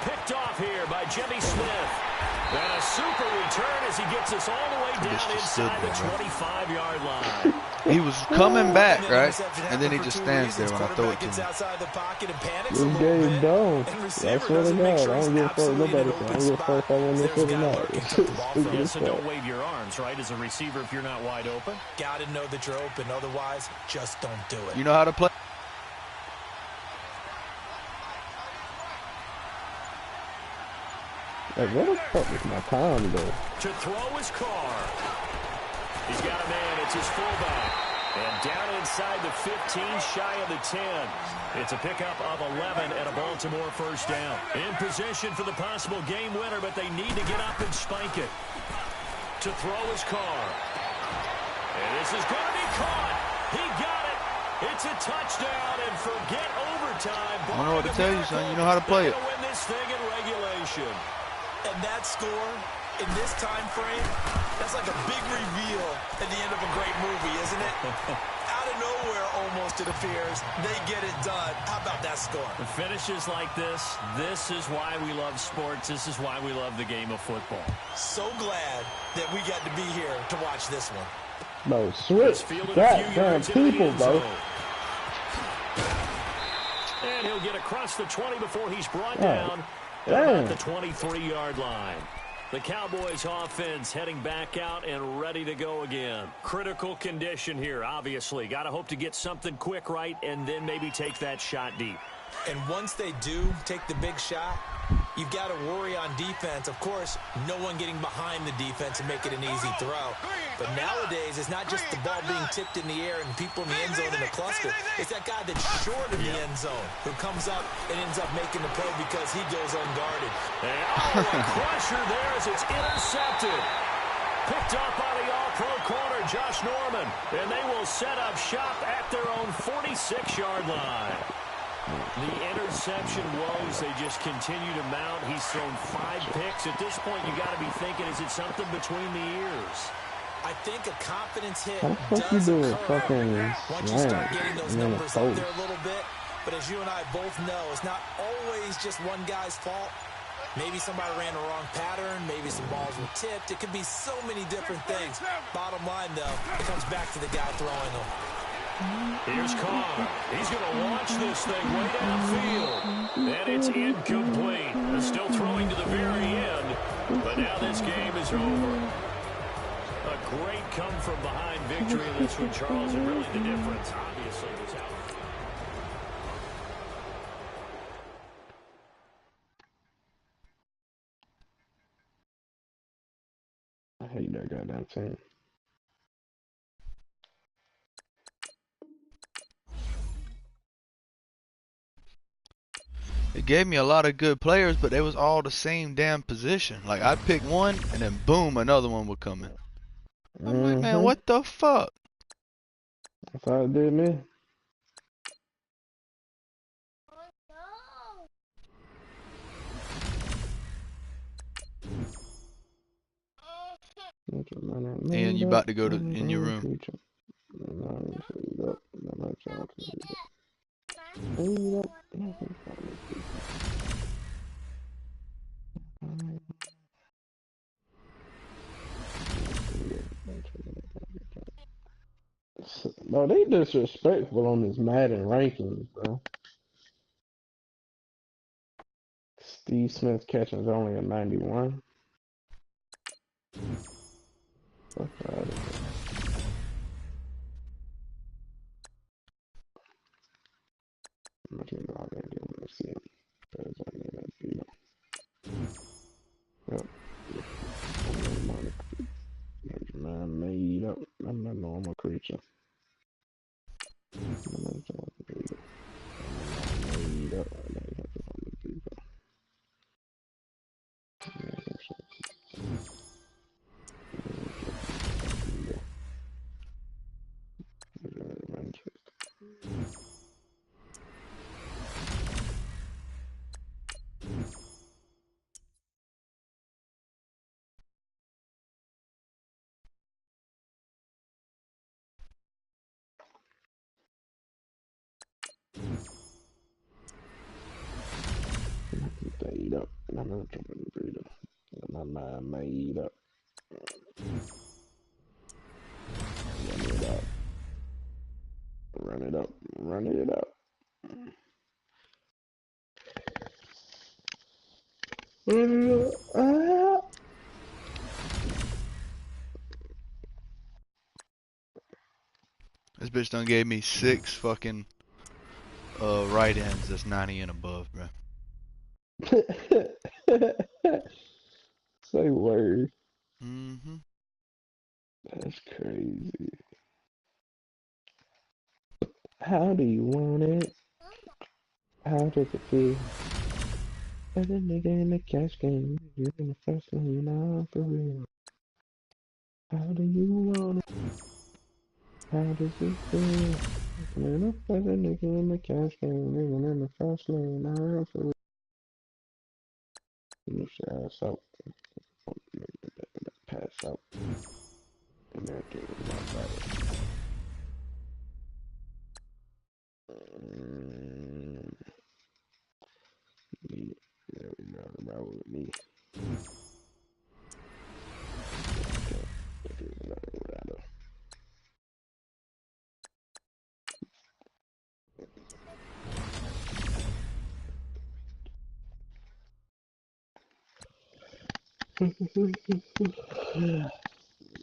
Picked off here by Jimmy Smith. And a super return as he gets us all the way down inside the 25-yard line. He was coming back, right? And then he just stands there when I throw it to him. This game dumb. I swear to God, I don't give a fuck nobody. I don't give a fuck if I win this or not. Yeah, so don't wave your arms, right, as a receiver if you're not wide open. Gotta know that you're open, otherwise, just don't do it. You know how to play? Like, where the fuck is my time, though? To throw his car. He's got a man. It's his fullback. And down inside the 15, shy of the 10. It's a pickup of 11 and a Baltimore first down. In position for the possible game winner, but they need to get up and spike it. To throw his car. And this is going to be caught. He got it. It's a touchdown, and forget overtime. I don't know what to tell you, son. You know how to play it. Win this thing in regulation. And that score, in this time frame, that's like a big reveal at the end of a great movie, isn't it? Out of nowhere, almost, it appears, they get it done. How about that score? The finishes like this is why we love sports. This is why we love the game of football. So glad that we got to be here to watch this one. No, switch. Goddamn people, bro. And he'll get across the 20 before he's brought down at the 23-yard line. The Cowboys offense heading back out and ready to go again. Critical condition here, obviously. Got to hope to get something quick right and then maybe take that shot deep. And once they do take the big shot, you've got to worry on defense. Of course, no one getting behind the defense and make it an easy throw. But nowadays, it's not just the ball being tipped in the air and people in the end zone in a cluster. It's that guy that's short of the end zone who comes up and ends up making the play because he goes unguarded. And a crusher there as it's intercepted. Picked up by the all-pro corner, Josh Norman. And they will set up shop at their own 46-yard line. The interception woes, they just continue to mount. He's thrown 5 picks. At this point, you got to be thinking, is it something between the ears? I think a confidence hit does occur once you start getting those numbers up there a little bit. But as you and I both know, it's not always just one guy's fault. Maybe somebody ran the wrong pattern. Maybe some balls were tipped. It could be so many different things. Bottom line, though, it comes back to the guy throwing them. Here's Carr. He's going to launch this thing way downfield. And it's incomplete. They're still throwing to the very end. But now this game is over. A great come-from-behind victory in this one, Charles. And really the difference, obviously, was out. I hate that goddamn team. It gave me a lot of good players, but they was all the same damn position. Like, I'd pick one, and then boom, another one would come in. I'm like, man, what the fuck? That's how it did me. And you about to go to in your room. Bro, they disrespectful on this Madden rankings, bro. Steve Smith catching is only a 91. Fuck out of here. I'm not gonna log in again when I see him. Because I need that beat him. Yep. Man made up. I'm a normal creature. I'm made up. Stayed up, and I'm gonna jump in the breeder. I'm My mind made up. Run it up. Run it up. Run it up. This bitch done gave me 6 fucking right ends that's 90 and above, bro. Say word. Mm-hmm. That's crazy. How do you want it? How does it feel? As a nigga in the cash game, you're in the first lane, nah, for real. How do you want it? How does it feel? Man, up as a nigga in the cash game, living in the first lane, nah, for real. You should ass out. Pass out. And that thing was not bad. Me. Yeah, we got to ride with me.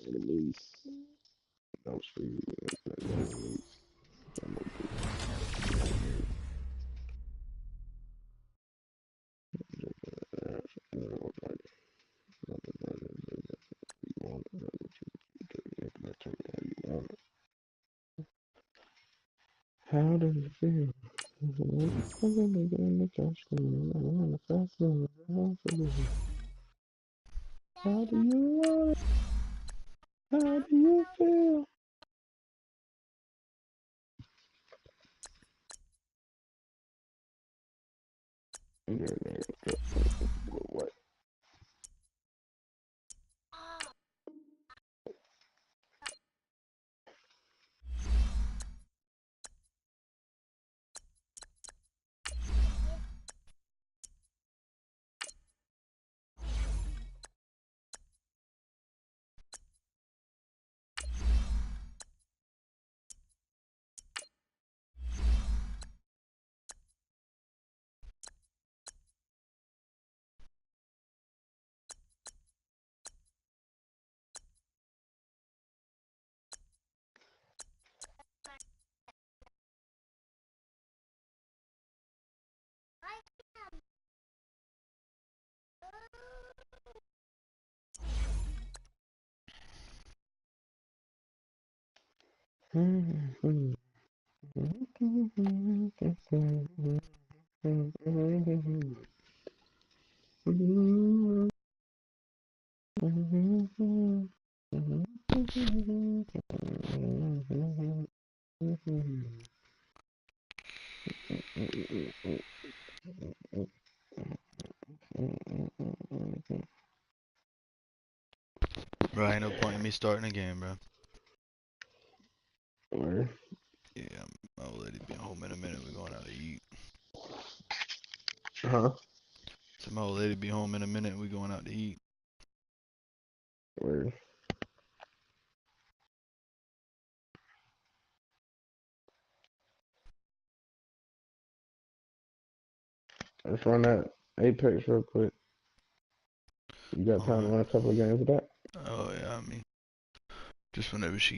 Enemies. No speed. Enemies. How does it feel? How do you want it? How do you feel? What? Bro, ain't no point in me starting a game, bro. Where? Yeah, my old lady be home in a minute. We going out to eat. Huh? So my old lady be home in a minute. We going out to eat. Where? Let's run that Apex real quick. You got time to Alright. run a couple of games with that? Oh yeah, I mean, just whenever she